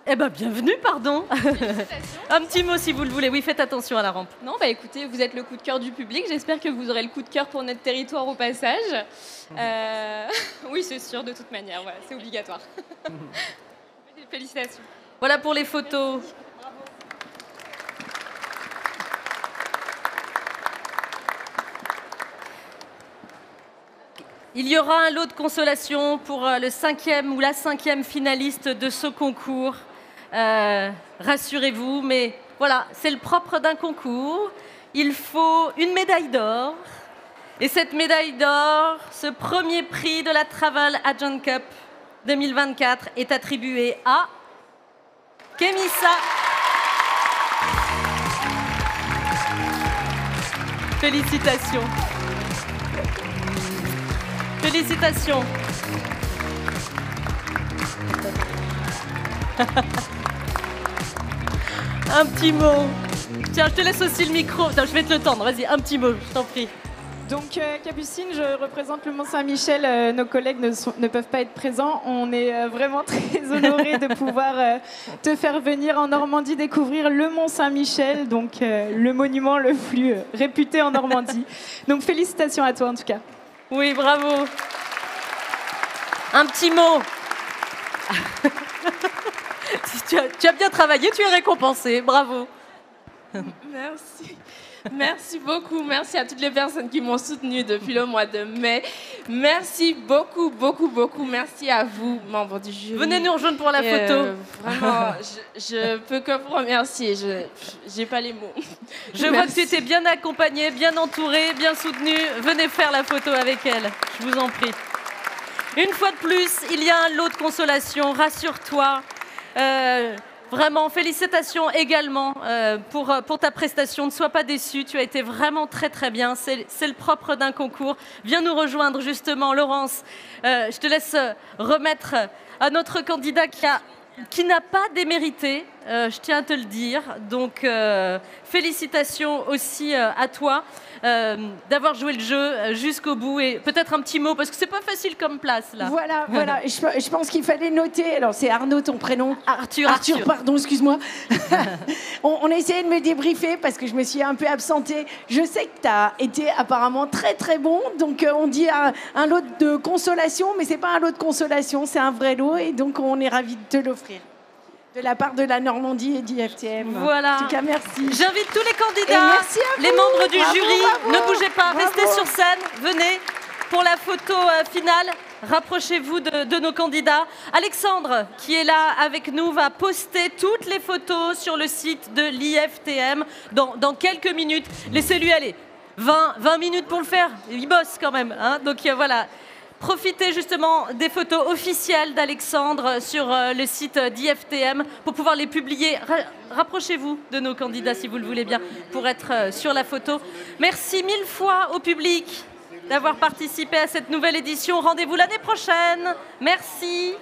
Eh ben, bienvenue, pardon. Un petit mot si vous le voulez. Oui, faites attention à la rampe. Non, bah écoutez, vous êtes le coup de cœur du public. J'espère que vous aurez le coup de cœur pour notre territoire au passage. Oui, c'est sûr, de toute manière, voilà, c'est obligatoire. Félicitations. Voilà pour les photos. Il y aura un lot de consolation pour le 5e ou la 5e finaliste de ce concours. Rassurez-vous, mais voilà, c'est le propre d'un concours. Il faut une médaille d'or. Et cette médaille d'or, ce premier prix de la Travel Agent Cup 2024 est attribué à Kémissa. Félicitations. Félicitations. Un petit mot. Tiens, je te laisse aussi le micro. Non, je vais te le tendre. Vas-y, un petit mot, je t'en prie. Donc, Capucine, je représente le Mont-Saint-Michel. Nos collègues ne peuvent pas être présents. On est vraiment très honorés de pouvoir te faire venir en Normandie découvrir le Mont-Saint-Michel, donc le monument le plus réputé en Normandie. Donc, félicitations à toi en tout cas. Oui, bravo. Un petit mot. Tu as bien travaillé, tu es récompensé. Bravo. Merci. Merci beaucoup. Merci à toutes les personnes qui m'ont soutenue depuis le mois de mai. Merci beaucoup, beaucoup, beaucoup. Merci à vous, membres du jury. Venez nous rejoindre pour la photo. Vraiment, je peux que vous remercier. Je n'ai pas les mots. Je vois que tu étais bien accompagnée, bien entourée, bien soutenue. Venez faire la photo avec elle. Je vous en prie. Une fois de plus, il y a un lot de consolation. Rassure-toi. Vraiment, félicitations également pour ta prestation. Ne sois pas déçu, tu as été vraiment très très bien. C'est le propre d'un concours. Viens nous rejoindre justement, Laurence. Je te laisse remettre à notre candidat qui n'a pas démérité, je tiens à te le dire. Donc, félicitations aussi à toi d'avoir joué le jeu jusqu'au bout. Et peut-être un petit mot, parce que c'est pas facile comme place, là. Voilà, voilà. Je pense qu'il fallait noter. Alors, c'est Arnaud, ton prénom. Arthur, pardon, excuse-moi. on a essayé de me débriefer parce que je me suis un peu absentée. Je sais que tu as été apparemment très, très bon. Donc, on dit un lot de consolation, mais c'est pas un lot de consolation, c'est un vrai lot. Et donc, on est ravis de te l'offrir. De la part de la Normandie et d'IFTM. Voilà. En tout cas, merci. J'invite tous les candidats, les membres du jury. Ne bougez pas, restez sur scène. Venez pour la photo finale. Rapprochez-vous de nos candidats. Alexandre, qui est là avec nous, va poster toutes les photos sur le site de l'IFTM dans quelques minutes. Laissez-lui aller. 20 minutes pour le faire. Il bosse quand même. Hein. Donc voilà. Profitez justement des photos officielles d'Alexandre sur le site d'IFTM pour pouvoir les publier. Rapprochez-vous de nos candidats si vous le voulez bien pour être sur la photo. Merci 1000 fois au public d'avoir participé à cette nouvelle édition. Rendez-vous l'année prochaine. Merci.